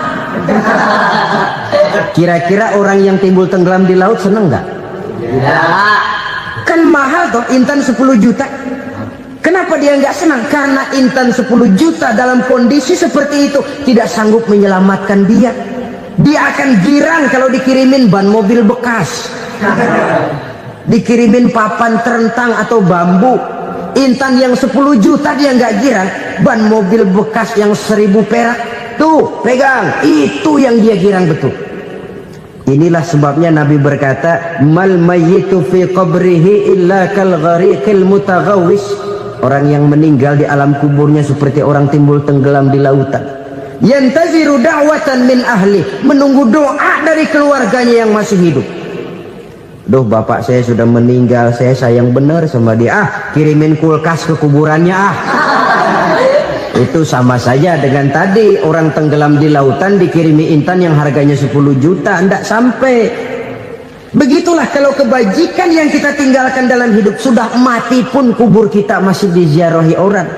Kira-kira orang yang timbul tenggelam di laut seneng nggak? Tidak. Kan mahal toh intan 10 juta. Kenapa dia nggak senang? Karena intan 10 juta dalam kondisi seperti itu tidak sanggup menyelamatkan dia. Dia akan girang kalau dikirimin ban mobil bekas, dikirimin papan terentang atau bambu. Intan yang 10 juta dia nggak girang, ban mobil bekas yang 1000 perak tuh pegang, itu yang dia girang betul. Inilah sebabnya Nabi berkata, mal mayyitu fi qabrihi illa kal ghariqil mutaghawwis. Orang yang meninggal di alam kuburnya seperti orang timbul tenggelam di lautan. Yantaziru da'watan min ahli, menunggu doa dari keluarganya yang masih hidup. Duh, bapak saya sudah meninggal, saya sayang benar sama dia. Kirimin kulkas ke kuburannya Itu sama saja dengan tadi orang tenggelam di lautan dikirimi intan yang harganya 10 juta, tidak sampai. Begitulah kalau kebajikan yang kita tinggalkan dalam hidup, sudah mati pun kubur kita masih diziarahi orang.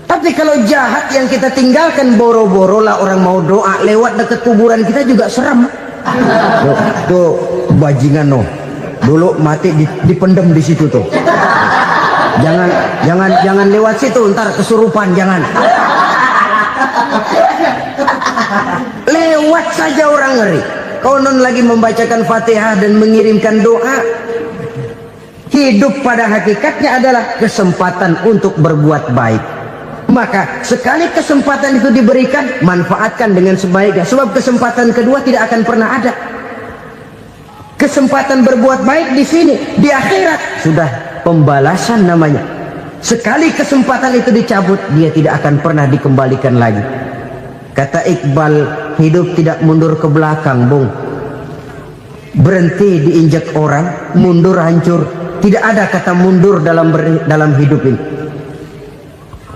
Tapi kalau jahat yang kita tinggalkan, boro-boro lah orang mau doa lewat dekat kuburan kita juga serem. Tuh bajingan dulu mati dipendem di situ tuh. Jangan lewat situ, ntar kesurupan, jangan. Lewat saja orang ngeri. Konon lagi membacakan Fatihah dan mengirimkan doa. Hidup pada hakikatnya adalah kesempatan untuk berbuat baik. Maka sekali kesempatan itu diberikan, manfaatkan dengan sebaiknya. Sebab kesempatan kedua tidak akan pernah ada. Kesempatan berbuat baik di sini, di akhirat sudah pembalasan namanya. Sekali kesempatan itu dicabut, dia tidak akan pernah dikembalikan lagi. Kata Iqbal, hidup tidak mundur ke belakang, Bung. Berhenti diinjak orang, mundur hancur. Tidak ada kata mundur dalam hidup ini.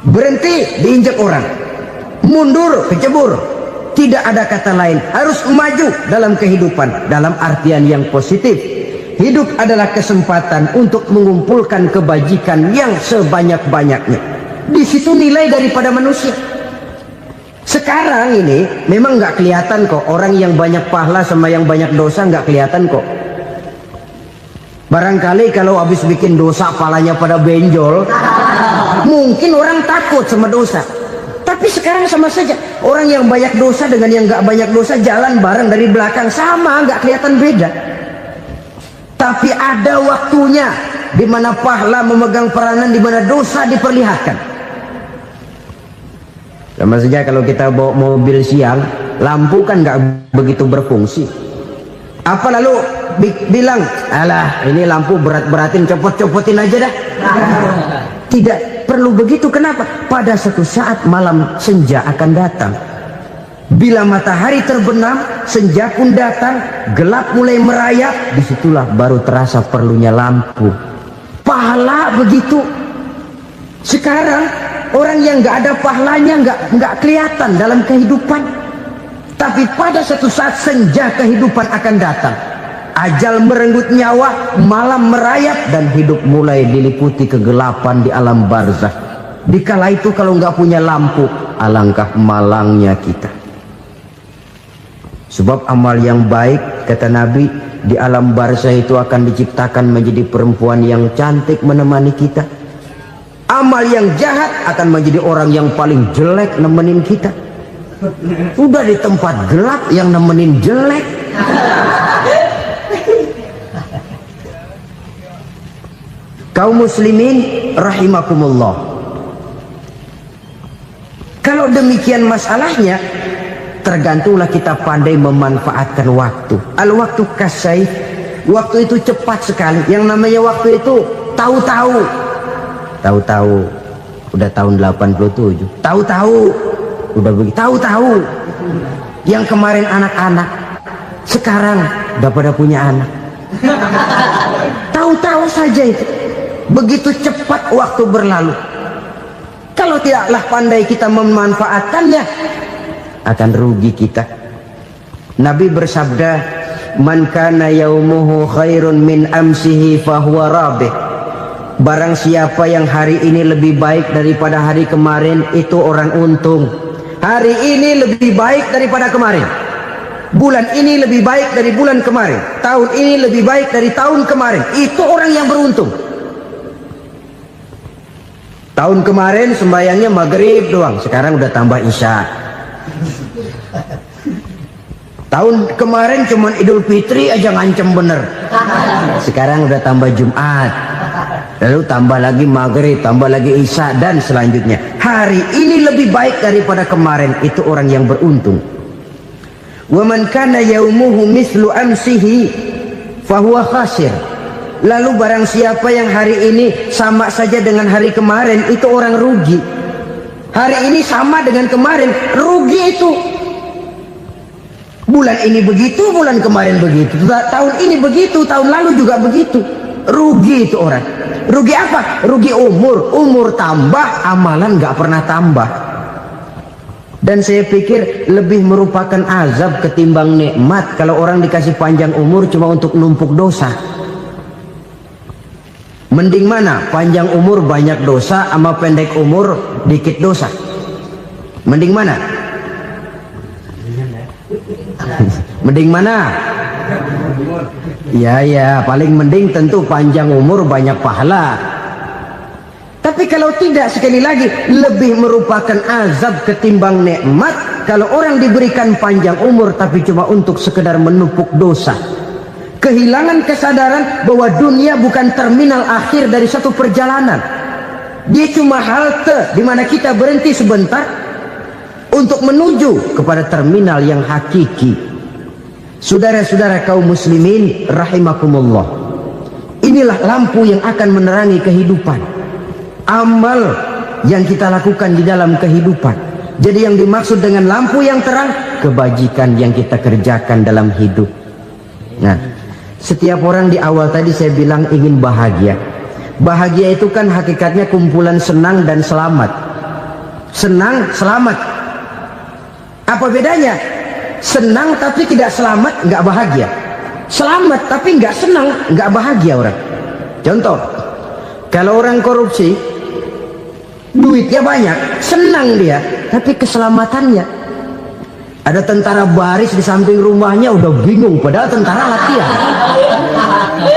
Berhenti diinjak orang, mundur kecebur. Tidak ada kata lain, harus maju dalam kehidupan dalam artian yang positif. Hidup adalah kesempatan untuk mengumpulkan kebajikan yang sebanyak-banyaknya. Di situ nilai daripada manusia. Sekarang ini memang nggak kelihatan kok, orang yang banyak pahala sama yang banyak dosa nggak kelihatan kok. Barangkali kalau habis bikin dosa palanya pada benjol, mungkin orang takut sama dosa. Tapi sekarang sama saja, orang yang banyak dosa dengan yang nggak banyak dosa jalan bareng dari belakang, sama, nggak kelihatan beda. Tapi ada waktunya di mana pahala memegang peranan, di mana dosa diperlihatkan. Sama saja kalau kita bawa mobil siang, lampu kan nggak begitu berfungsi. Apa lalu bilang, alah ini lampu berat-beratin, copot-copotin aja dah. Tidak perlu begitu. Kenapa? Pada suatu saat malam senja akan datang. Bila matahari terbenam, senja pun datang, gelap mulai merayap, disitulah baru terasa perlunya lampu. Pahala begitu. Sekarang orang yang nggak ada pahalanya nggak kelihatan dalam kehidupan. Tapi pada suatu saat senja kehidupan akan datang. Ajal merenggut nyawa, malam merayap, dan hidup mulai diliputi kegelapan di alam barzakh. Dikala itu kalau nggak punya lampu, alangkah malangnya kita. Sebab amal yang baik, kata Nabi, di alam barzakh itu akan diciptakan menjadi perempuan yang cantik menemani kita. Amal yang jahat akan menjadi orang yang paling jelek nemenin kita. Udah di tempat gelap yang nemenin jelek. Kaum muslimin rahimakumullah. Kalau demikian masalahnya, tergantunglah kita pandai memanfaatkan waktu. Al-waktu kasayf. Waktu itu cepat sekali. Yang namanya waktu itu tahu-tahu. Tahu-tahu. Udah tahun 87. Tahu-tahu. Udah begitu. Tahu-tahu. Yang kemarin anak-anak, sekarang udah pada punya anak. Tahu-tahu saja itu. begitu cepat waktu berlalu. Kalau tidaklah pandai kita memanfaatkannya, akan rugi kita. Nabi bersabda, man kana yaumuhu khairun min amsihi fahuwa rabih. Barang siapa yang hari ini lebih baik daripada hari kemarin, itu orang untung. Hari ini lebih baik daripada kemarin, bulan ini lebih baik dari bulan kemarin, tahun ini lebih baik dari tahun kemarin, itu orang yang beruntung. Tahun kemarin sembayangnya maghrib doang, sekarang udah tambah isya. Tahun kemarin cuman Idul Fitri aja ngancem bener, sekarang udah tambah Jumat, lalu tambah lagi maghrib, tambah lagi isya, dan selanjutnya. Hari ini lebih baik daripada kemarin, itu orang yang beruntung. Wa man kana yaumuhu mislu amsihi fahuwa khasir. Lalu barang siapa yang hari ini sama saja dengan hari kemarin, itu orang rugi. Hari ini sama dengan kemarin, rugi itu. Bulan ini begitu, bulan kemarin begitu, tahun ini begitu, tahun lalu juga begitu. Rugi itu orang. Rugi apa? Rugi umur. Umur tambah, amalan gak pernah tambah. Dan saya pikir lebih merupakan azab ketimbang nikmat kalau orang dikasih panjang umur cuma untuk numpuk dosa. Mending mana? Panjang umur banyak dosa sama pendek umur dikit dosa? Mending mana? Mending mana? Ya, paling mending tentu panjang umur banyak pahala. Tapi kalau tidak, sekali lagi, lebih merupakan azab ketimbang nikmat kalau orang diberikan panjang umur tapi cuma untuk sekedar menumpuk dosa. Kehilangan kesadaran bahwa dunia bukan terminal akhir dari satu perjalanan. Dia cuma halte di mana kita berhenti sebentar untuk menuju kepada terminal yang hakiki. Saudara-saudara kaum muslimin rahimakumullah, inilah lampu yang akan menerangi kehidupan. Amal yang kita lakukan di dalam kehidupan. Jadi yang dimaksud dengan lampu yang terang, kebajikan yang kita kerjakan dalam hidup. Nah, setiap orang di awal tadi saya bilang ingin bahagia. Bahagia itu kan hakikatnya kumpulan senang dan selamat. Senang, selamat. Apa bedanya? Senang tapi tidak selamat, nggak bahagia. Selamat tapi nggak senang, nggak bahagia orang. Contoh, kalau orang korupsi, duitnya banyak, senang dia, tapi keselamatannya. Ada tentara baris di samping rumahnya udah bingung, padahal tentara latihan.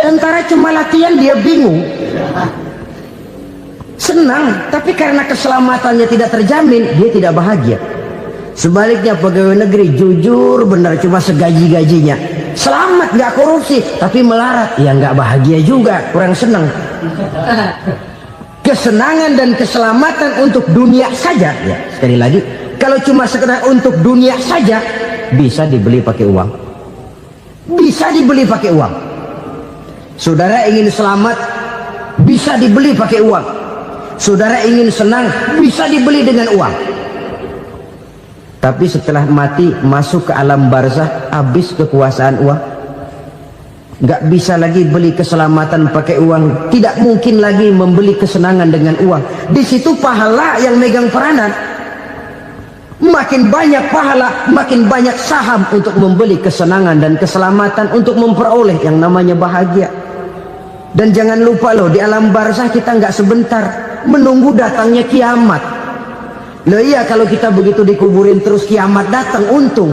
Tentara cuma latihan, dia bingung. Senang, tapi karena keselamatannya tidak terjamin, dia tidak bahagia. Sebaliknya pegawai negeri jujur benar, cuma segaji-gajinya, selamat nggak korupsi, tapi melarat, ya nggak bahagia juga, kurang senang. Kesenangan dan keselamatan untuk dunia saja, ya sekali lagi, kalau cuma sekedar untuk dunia saja, bisa dibeli pakai uang. Bisa dibeli pakai uang. Saudara ingin selamat, bisa dibeli pakai uang. Saudara ingin senang, bisa dibeli dengan uang. Tapi setelah mati, masuk ke alam barzah, habis kekuasaan uang. Nggak bisa lagi beli keselamatan pakai uang. Tidak mungkin lagi membeli kesenangan dengan uang. Di situ pahala yang megang peranan. Makin banyak pahala, makin banyak saham untuk membeli kesenangan dan keselamatan, untuk memperoleh yang namanya bahagia. Dan jangan lupa loh, di alam barzah kita nggak sebentar, menunggu datangnya kiamat. Loh iya, kalau kita begitu dikuburin terus kiamat datang, untung.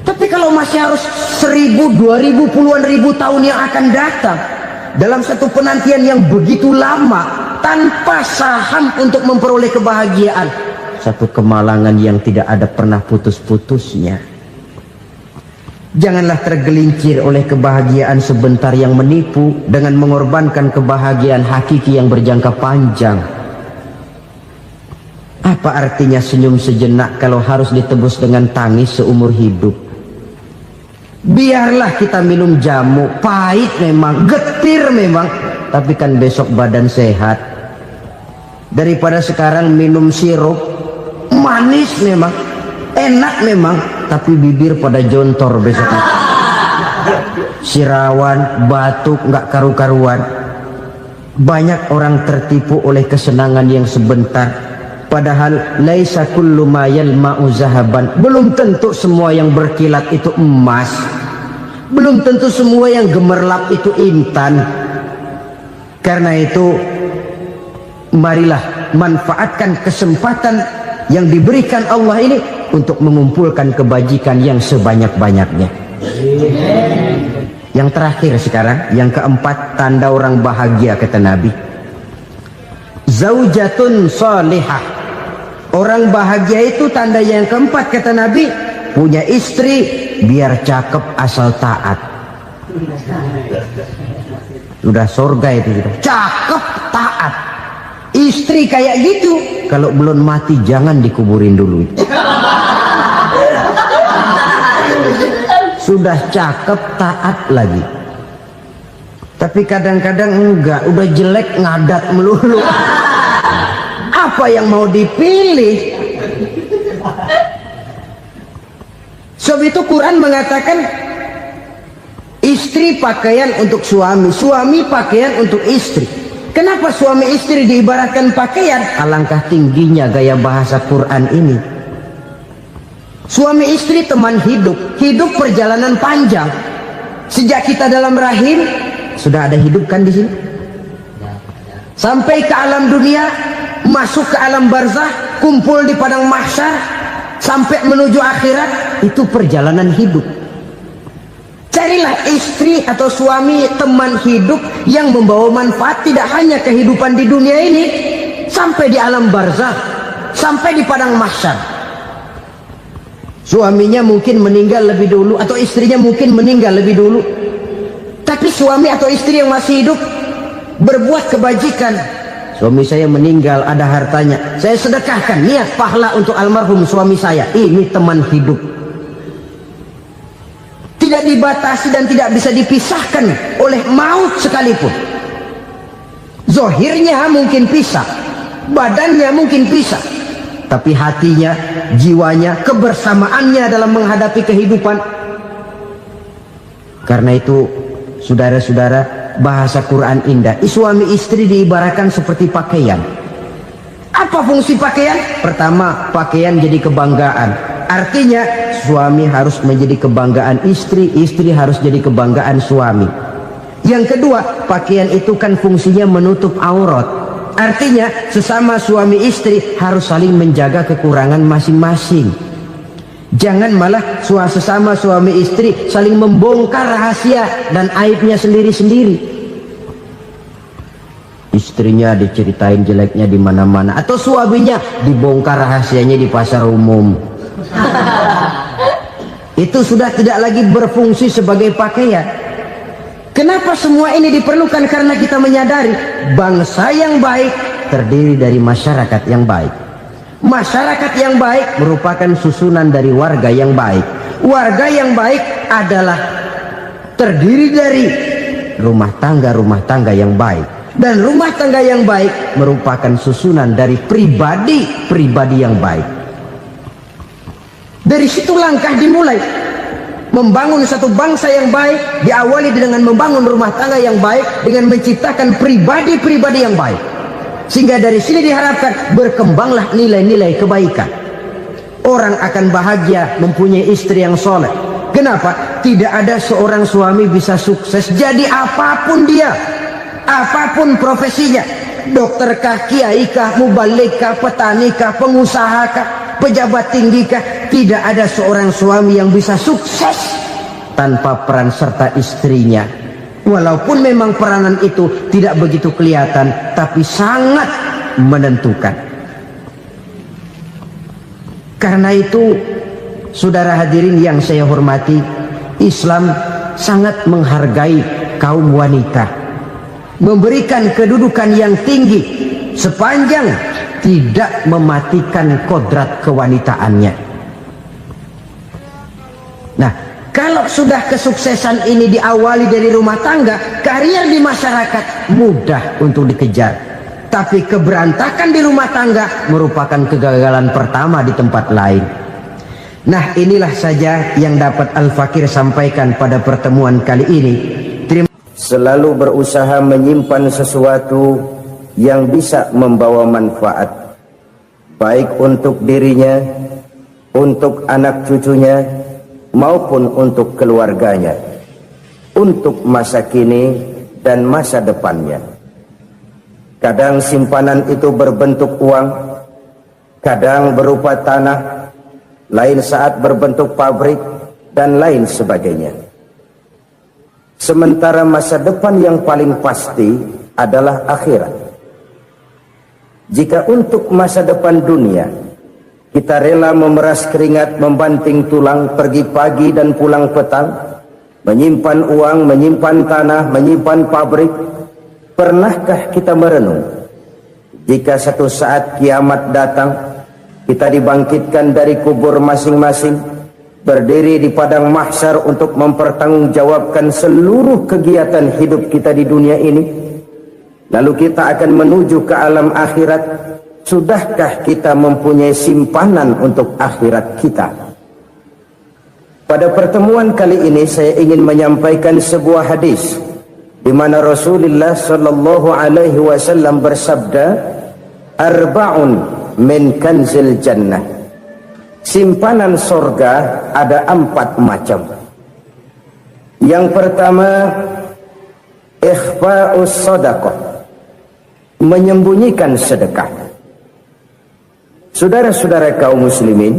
Tapi kalau masih harus 1000, 2000, puluhan ribu tahun yang akan datang, dalam satu penantian yang begitu lama, tanpa saham untuk memperoleh kebahagiaan, satu kemalangan yang tidak ada pernah putus-putusnya. Janganlah tergelincir oleh kebahagiaan sebentar yang menipu dengan mengorbankan kebahagiaan hakiki yang berjangka panjang. Apa artinya senyum sejenak kalau harus ditebus dengan tangis seumur hidup? Biarlah kita minum jamu, pahit memang, getir memang, tapi kan besok badan sehat. Daripada sekarang minum sirup, manis memang, enak memang, tapi bibir pada jontor besok. Sirawan, batuk, nggak karu-karuan. Banyak orang tertipu oleh kesenangan yang sebentar, padahal laisa kullu ma yalma'u zahaban. Belum tentu semua yang berkilat itu emas, belum tentu semua yang gemerlap itu intan. Karena itu marilah manfaatkan kesempatan yang diberikan Allah ini untuk mengumpulkan kebajikan yang sebanyak-banyaknya. Yang terakhir sekarang, yang keempat, tanda orang bahagia kata Nabi. Zaujatun salihah. Orang bahagia itu tanda yang keempat kata Nabi, punya istri biar cakep asal taat. Sudah surga itu sudah. Cakep taat. Istri kayak gitu, kalau belum mati jangan dikuburin dulu. Sudah cakep taat lagi, tapi kadang-kadang enggak, udah jelek ngadat melulu. Apa yang mau dipilih? Sebab itu Quran mengatakan istri pakaian untuk suami, suami pakaian untuk istri. Kenapa suami istri diibaratkan pakaian? Alangkah tingginya gaya bahasa Quran ini. Suami istri teman hidup, hidup perjalanan panjang. Sejak kita dalam rahim sudah ada hidup kan di sini. Sampai ke alam dunia, masuk ke alam barzah, kumpul di padang mahsyar, sampai menuju akhirat, itu perjalanan hidup. Carilah istri atau suami teman hidup yang membawa manfaat tidak hanya kehidupan di dunia ini, sampai di alam barzah, sampai di padang mahsyar. Suaminya mungkin meninggal lebih dulu, atau istrinya mungkin meninggal lebih dulu, tapi suami atau istri yang masih hidup berbuat kebajikan. Suami saya meninggal, ada hartanya, saya sedekahkan, niat pahala untuk almarhum suami saya. Ini teman hidup, tidak dibatasi dan tidak bisa dipisahkan oleh maut sekalipun. Zohirnya mungkin pisah, badannya mungkin pisah, tapi hatinya, jiwanya, kebersamaannya dalam menghadapi kehidupan. Karena itu saudara-saudara, bahasa Quran indah. Suami istri diibaratkan seperti pakaian. Apa fungsi pakaian? Pertama, pakaian jadi kebanggaan. Artinya suami harus menjadi kebanggaan istri, istri harus jadi kebanggaan suami. Yang kedua, pakaian itu kan fungsinya menutup aurat. Artinya sesama suami istri harus saling menjaga kekurangan masing-masing. Jangan malah sesama suami istri saling membongkar rahasia dan aibnya sendiri-sendiri. Istrinya diceritain jeleknya di mana-mana, atau suaminya dibongkar rahasianya di pasar umum. Itu sudah tidak lagi berfungsi sebagai pakaian. Kenapa semua ini diperlukan? Karena kita menyadari bangsa yang baik terdiri dari masyarakat yang baik. Masyarakat yang baik merupakan susunan dari warga yang baik. Warga yang baik adalah terdiri dari rumah tangga yang baik. Dan rumah tangga yang baik merupakan susunan dari pribadi yang baik. Dari situ langkah dimulai. Membangun satu bangsa yang baik diawali dengan membangun rumah tangga yang baik, dengan menciptakan pribadi-pribadi yang baik. Sehingga dari sini diharapkan berkembanglah nilai-nilai kebaikan. Orang akan bahagia mempunyai istri yang soleh. Kenapa? Tidak ada seorang suami bisa sukses jadi apapun dia, apapun profesinya. Dokterkah, kiaikah, mubaligkah, petanikah, pengusahakah, pejabat tinggikah, tidak ada seorang suami yang bisa sukses tanpa peran serta istrinya. Walaupun memang peranan itu tidak begitu kelihatan, tapi sangat menentukan. Karena itu, saudara hadirin yang saya hormati, Islam sangat menghargai kaum wanita, memberikan kedudukan yang tinggi sepanjang tidak mematikan kodrat kewanitaannya. Nah, kalau sudah kesuksesan ini diawali dari rumah tangga, karier di masyarakat mudah untuk dikejar. Tapi keberantakan di rumah tangga merupakan kegagalan pertama di tempat lain. Nah, inilah saja yang dapat Al-Fakir sampaikan pada pertemuan kali ini. selalu berusaha menyimpan sesuatu yang bisa membawa manfaat, baik untuk dirinya, untuk anak cucunya, maupun untuk keluarganya, untuk masa kini dan masa depannya. Kadang simpanan itu berbentuk uang, kadang berupa tanah, lain saat berbentuk pabrik, dan lain sebagainya. Sementara masa depan yang paling pasti adalah akhirat. Jika untuk masa depan dunia kita rela memeras keringat, membanting tulang, pergi pagi dan pulang petang, menyimpan uang, menyimpan tanah, menyimpan pabrik, pernahkah kita merenung jika satu saat kiamat datang, kita dibangkitkan dari kubur masing-masing, berdiri di padang mahsyar untuk mempertanggungjawabkan seluruh kegiatan hidup kita di dunia ini, lalu kita akan menuju ke alam akhirat. Sudahkah kita mempunyai simpanan untuk akhirat kita? Pada pertemuan kali ini saya ingin menyampaikan sebuah hadis di mana Rasulullah sallallahu alaihi wasallam bersabda, arba'un min kanzil jannah. Simpanan sorga ada 4 macam. Yang pertama, ikhfa'us sadaqah, menyembunyikan sedekah. Saudara-saudara kaum muslimin,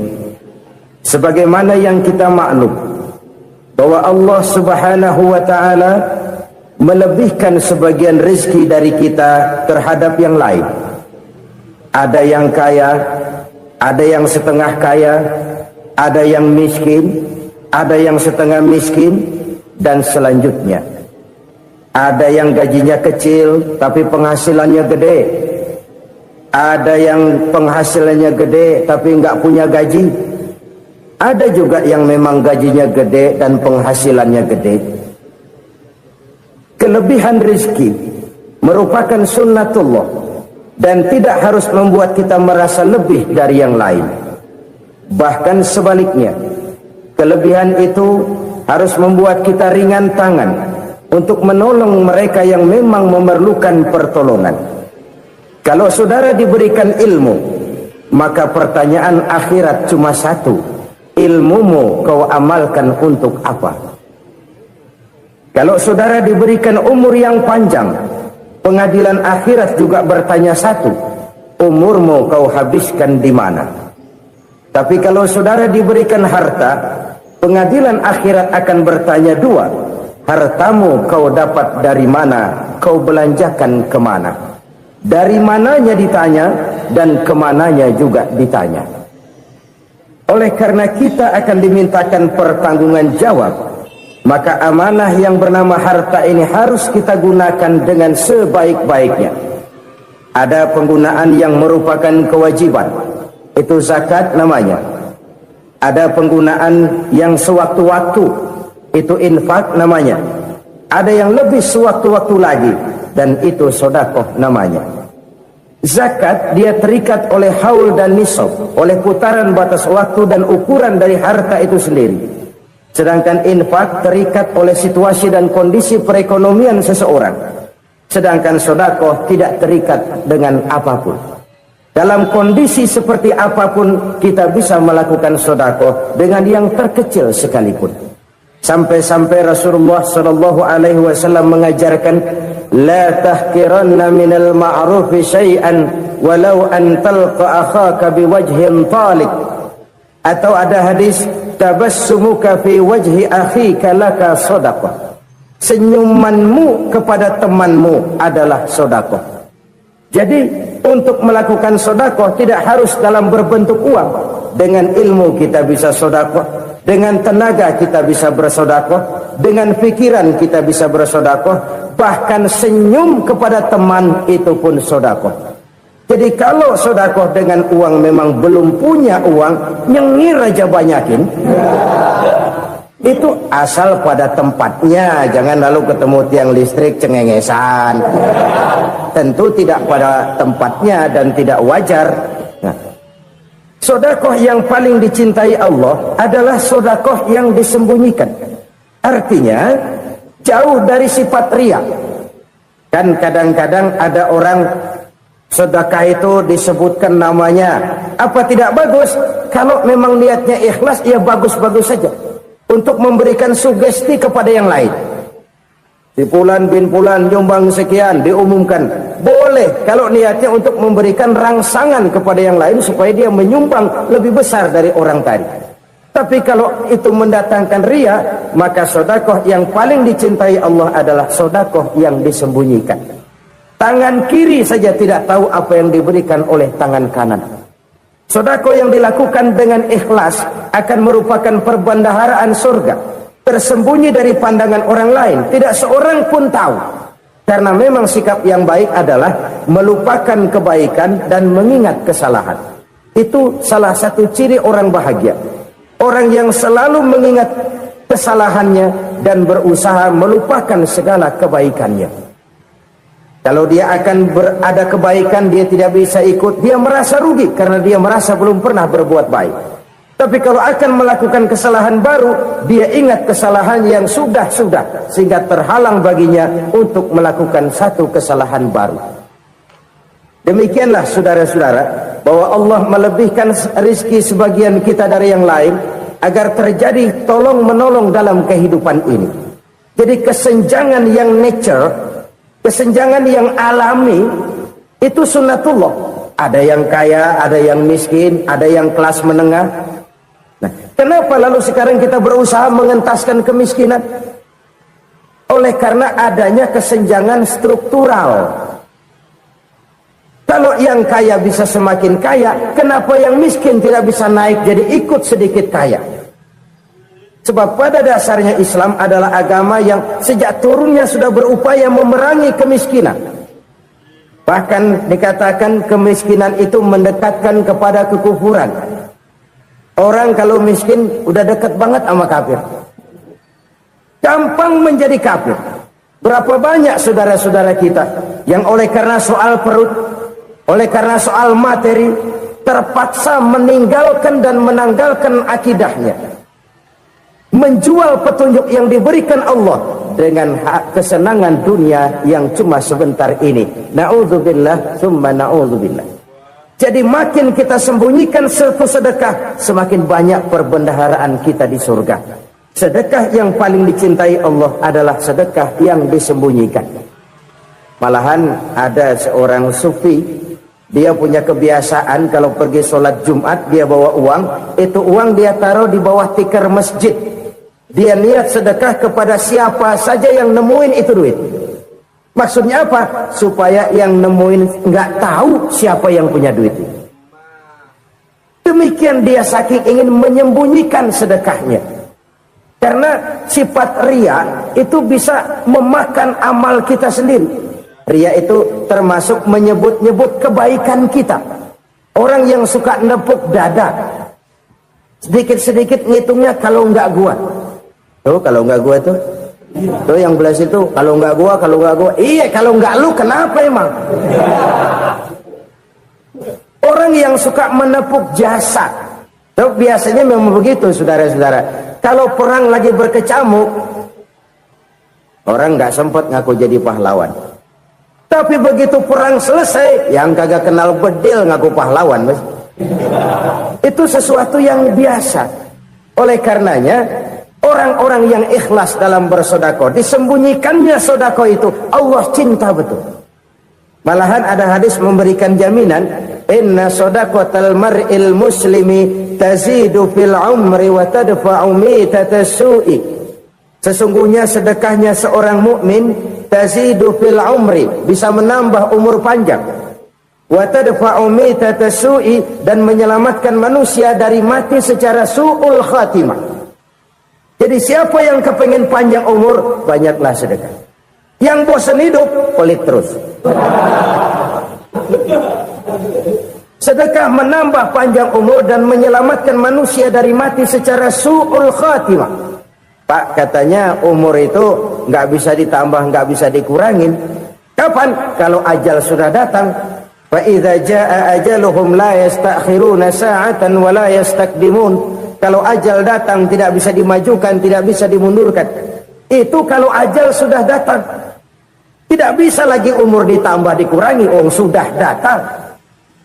sebagaimana yang kita maklum bahwa Allah Subhanahu wa taala melebihkan sebagian rezeki dari kita terhadap yang lain. Ada yang kaya, ada yang setengah kaya, ada yang miskin, ada yang setengah miskin, dan selanjutnya. Ada yang gajinya kecil tapi penghasilannya gede. Ada yang penghasilannya gede tapi nggak punya gaji. Ada juga yang memang gajinya gede dan penghasilannya gede. Kelebihan rezeki merupakan sunnatullah dan tidak harus membuat kita merasa lebih dari yang lain. Bahkan sebaliknya, kelebihan itu harus membuat kita ringan tangan untuk menolong mereka yang memang memerlukan pertolongan. Kalau saudara diberikan ilmu, maka pertanyaan akhirat cuma satu: ilmumu kau amalkan untuk apa? Kalau saudara diberikan umur yang panjang, pengadilan akhirat juga bertanya satu: umurmu kau habiskan di mana? Tapi kalau saudara diberikan harta, pengadilan akhirat akan bertanya 2: hartamu kau dapat dari mana? Kau belanjakan kemana? Dari mananya ditanya, dan kemananya juga ditanya. Oleh karena kita akan dimintakan pertanggungan jawab, maka amanah yang bernama harta ini harus kita gunakan dengan sebaik-baiknya. Ada penggunaan yang merupakan kewajiban, itu zakat namanya. Ada penggunaan yang sewaktu-waktu, itu infak namanya. Ada yang lebih sewaktu-waktu lagi, dan itu sedekah namanya. Zakat dia terikat oleh haul dan nisab, oleh putaran batas waktu dan ukuran dari harta itu sendiri. Sedangkan infak terikat oleh situasi dan kondisi perekonomian seseorang. Sedangkan sedekah tidak terikat dengan apapun. Dalam kondisi seperti apapun kita bisa melakukan sedekah dengan yang terkecil sekalipun. Sampai-sampai Rasulullah sallallahu alaihi wasallam mengajarkan, la tahqiranna minal ma'rufi syai'an walau an talqa akhaka biwajhin talik. Atau ada hadis, tabassumuka fi wajhi akhika laka sedekah. Senyumanmu kepada temanmu adalah sedekah. Jadi untuk melakukan sedekah tidak harus dalam berbentuk uang. Dengan ilmu kita bisa sedekah, dengan tenaga kita bisa bersedekah, dengan pikiran kita bisa bersedekah, bahkan senyum kepada teman itu pun sedekah. Jadi kalau sedekah dengan uang memang belum punya uang, nyengir aja banyakin. Itu asal pada tempatnya, jangan lalu ketemu tiang listrik cengengesan. Tentu tidak pada tempatnya dan tidak wajar. Nah, sedekah yang paling dicintai Allah adalah sedekah yang disembunyikan. Artinya, jauh dari sifat riya. Kan kadang-kadang ada orang sedekah itu disebutkan namanya, apa tidak bagus? Kalau memang niatnya ikhlas, ya bagus-bagus saja untuk memberikan sugesti kepada yang lain. Si Fulan bin Fulan nyumbang sekian, diumumkan. Boleh kalau niatnya untuk memberikan rangsangan kepada yang lain supaya dia menyumbang lebih besar dari orang tadi. Tapi kalau itu mendatangkan riya, maka sedekah yang paling dicintai Allah adalah sedekah yang disembunyikan. Tangan kiri saja tidak tahu apa yang diberikan oleh tangan kanan. Sedekah yang dilakukan dengan ikhlas akan merupakan perbendaharaan surga, tersembunyi dari pandangan orang lain, tidak seorang pun tahu. Karena memang sikap yang baik adalah melupakan kebaikan dan mengingat kesalahan. Itu salah satu ciri orang bahagia. Orang yang selalu mengingat kesalahannya dan berusaha melupakan segala kebaikannya. Kalau dia akan ada kebaikan, dia tidak bisa ikut, dia merasa rugi karena dia merasa belum pernah berbuat baik. Tapi kalau akan melakukan kesalahan baru, dia ingat kesalahan yang sudah-sudah, sehingga terhalang baginya untuk melakukan satu kesalahan baru. Demikianlah saudara-saudara, bahwa Allah melebihkan rizki sebagian kita dari yang lain, agar terjadi tolong-menolong dalam kehidupan ini. Jadi kesenjangan yang nature, kesenjangan yang alami, itu sunnatullah. Ada yang kaya, ada yang miskin, ada yang kelas menengah. Nah, kenapa lalu sekarang kita berusaha mengentaskan kemiskinan? Oleh karena adanya kesenjangan struktural. Kalau yang kaya bisa semakin kaya, kenapa yang miskin tidak bisa naik jadi ikut sedikit kaya? Sebab pada dasarnya Islam adalah agama yang sejak turunnya sudah berupaya memerangi kemiskinan. Bahkan dikatakan kemiskinan itu mendekatkan kepada kekufuran. Orang kalau miskin udah dekat banget sama kafir. Gampang menjadi kafir. Berapa banyak saudara-saudara kita yang oleh karena soal perut, oleh karena soal materi, terpaksa meninggalkan dan menanggalkan akidahnya, menjual petunjuk yang diberikan Allah dengan kesenangan dunia yang cuma sebentar ini. Na'udzubillah summa na'udzubillah. Jadi makin kita sembunyikan satu sedekah, semakin banyak perbendaharaan kita di surga. Sedekah yang paling dicintai Allah adalah sedekah yang disembunyikan. Malahan ada seorang sufi, dia punya kebiasaan kalau pergi sholat Jumat dia bawa uang, itu uang dia taruh di bawah tikar masjid. Dia niat sedekah kepada siapa saja yang nemuin itu duit. Maksudnya apa? Supaya yang nemuin nggak tahu siapa yang punya duit. Demikian dia saking ingin menyembunyikan sedekahnya. Karena sifat riya itu bisa memakan amal kita sendiri. Riya itu termasuk menyebut-nyebut kebaikan kita. Orang yang suka nepuk dada, sedikit-sedikit ngitungnya kalau nggak gua. Tuh kalau nggak gua tuh yang belas itu kalau nggak gua, kalau nggak gua. Iya kalau nggak lu kenapa emang? Orang yang suka menepuk jasad, tuh biasanya memang begitu saudara-saudara. Kalau perang lagi berkecamuk, orang nggak sempat ngaku jadi pahlawan. Tapi begitu perang selesai, yang kagak kenal bedil ngaku pahlawan, mas. Itu sesuatu yang biasa. Oleh karenanya, orang-orang yang ikhlas dalam bersedekah, disembunyikannya sedekah itu, Allah cinta betul. Malahan ada hadis memberikan jaminan, inna sedaqatal mar'il muslimi tazidu fil umri wa tadfa'u mitatas su'i. Sesungguhnya sedekahnya seorang mukmin tazidu fil umri, bisa menambah umur panjang, wa tadfa'u mitatas su'i, dan menyelamatkan manusia dari mati secara su'ul khatimah. Jadi siapa yang kepengen panjang umur, banyaklah sedekah. Yang bosan hidup, pelit terus. Sedekah menambah panjang umur dan menyelamatkan manusia dari mati secara su'ul khatimah. Pak, katanya umur itu nggak bisa ditambah, nggak bisa dikurangin. Kapan? Kalau ajal sudah datang. Fa idza jaa ajaluhum la yastakhiruna sa'atan wa la yastakdimun. Kalau ajal datang tidak bisa dimajukan, tidak bisa dimundurkan. Itu kalau ajal sudah datang. Tidak bisa lagi umur ditambah dikurangi, sudah datang.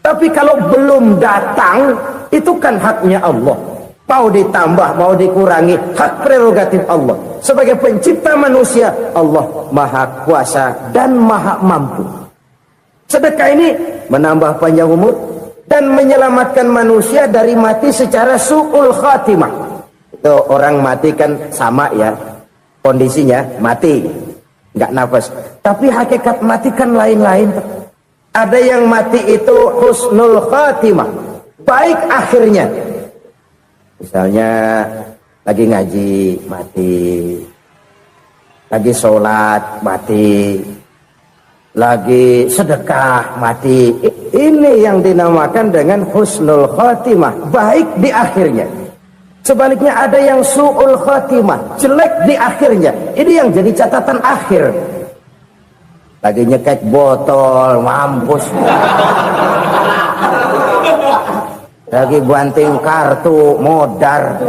Tapi kalau belum datang, itu kan haknya Allah. Mau ditambah, mau dikurangi, hak prerogatif Allah. Sebagai pencipta manusia, Allah maha kuasa dan maha mampu. Sedekah ini menambah panjang umur dan menyelamatkan manusia dari mati secara su'ul khatimah. Itu orang mati kan sama ya, kondisinya mati, nggak nafas. Tapi hakikat mati kan lain-lain. Ada yang mati itu husnul khatimah, baik akhirnya. Misalnya lagi ngaji mati, lagi sholat mati, lagi sedekah mati. Ini yang dinamakan dengan husnul khatimah, baik di akhirnya. Sebaliknya ada yang su'ul khatimah, jelek di akhirnya. Ini yang jadi catatan akhir. Lagi nyekek botol, mampus. Lagi banting kartu, modar.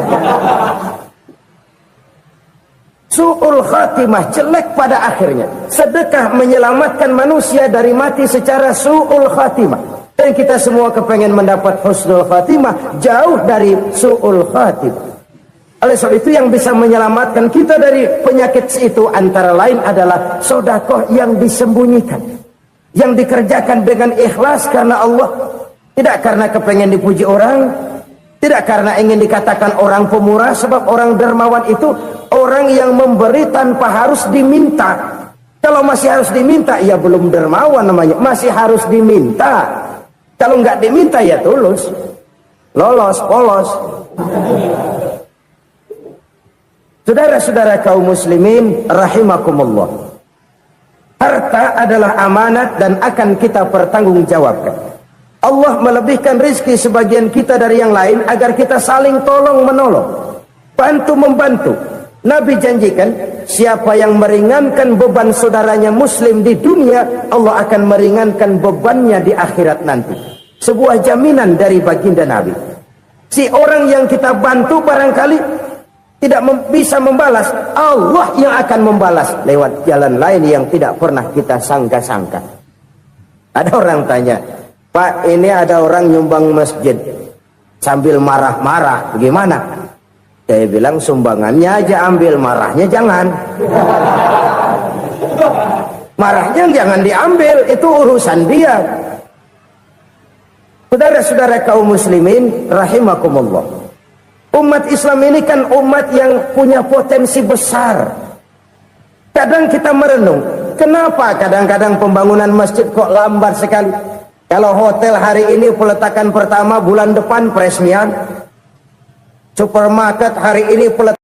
Su'ul khatimah, jelek pada akhirnya. Sedekah menyelamatkan manusia dari mati secara su'ul khatimah. Dan kita semua kepengen mendapat husnul khatimah, jauh dari su'ul khatimah. Oleh sebab itu yang bisa menyelamatkan kita dari penyakit itu antara lain adalah sedekah yang disembunyikan, yang dikerjakan dengan ikhlas karena Allah, tidak karena kepengen dipuji orang, tidak karena ingin dikatakan orang pemurah. Sebab orang dermawan itu orang yang memberi tanpa harus diminta. Kalau masih harus diminta, ya belum dermawan namanya, masih harus diminta. Kalau nggak diminta ya tulus, lolos, polos. Saudara-saudara kaum muslimin rahimakumullah, harta adalah amanat dan akan kita pertanggungjawabkan. Allah melebihkan rizki sebagian kita dari yang lain agar kita saling tolong menolong, bantu membantu. Nabi janjikan siapa yang meringankan beban saudaranya muslim di dunia, Allah akan meringankan bebannya di akhirat nanti. Sebuah jaminan dari baginda Nabi. Si orang yang kita bantu barangkali tidak bisa membalas, Allah yang akan membalas lewat jalan lain yang tidak pernah kita sangka-sangka. Ada orang tanya, Pak, ini ada orang nyumbang masjid sambil marah-marah, bagaimana? Saya bilang sumbangannya aja ambil, marahnya jangan. Marahnya jangan diambil, itu urusan dia. Saudara-saudara kaum muslimin rahimakumullah, umat Islam ini kan umat yang punya potensi besar. Kadang kita merenung, kenapa kadang-kadang pembangunan masjid kok lambat sekali? Kalau hotel hari ini peletakan pertama, bulan depan peresmian. Supermarket hari ini peletakan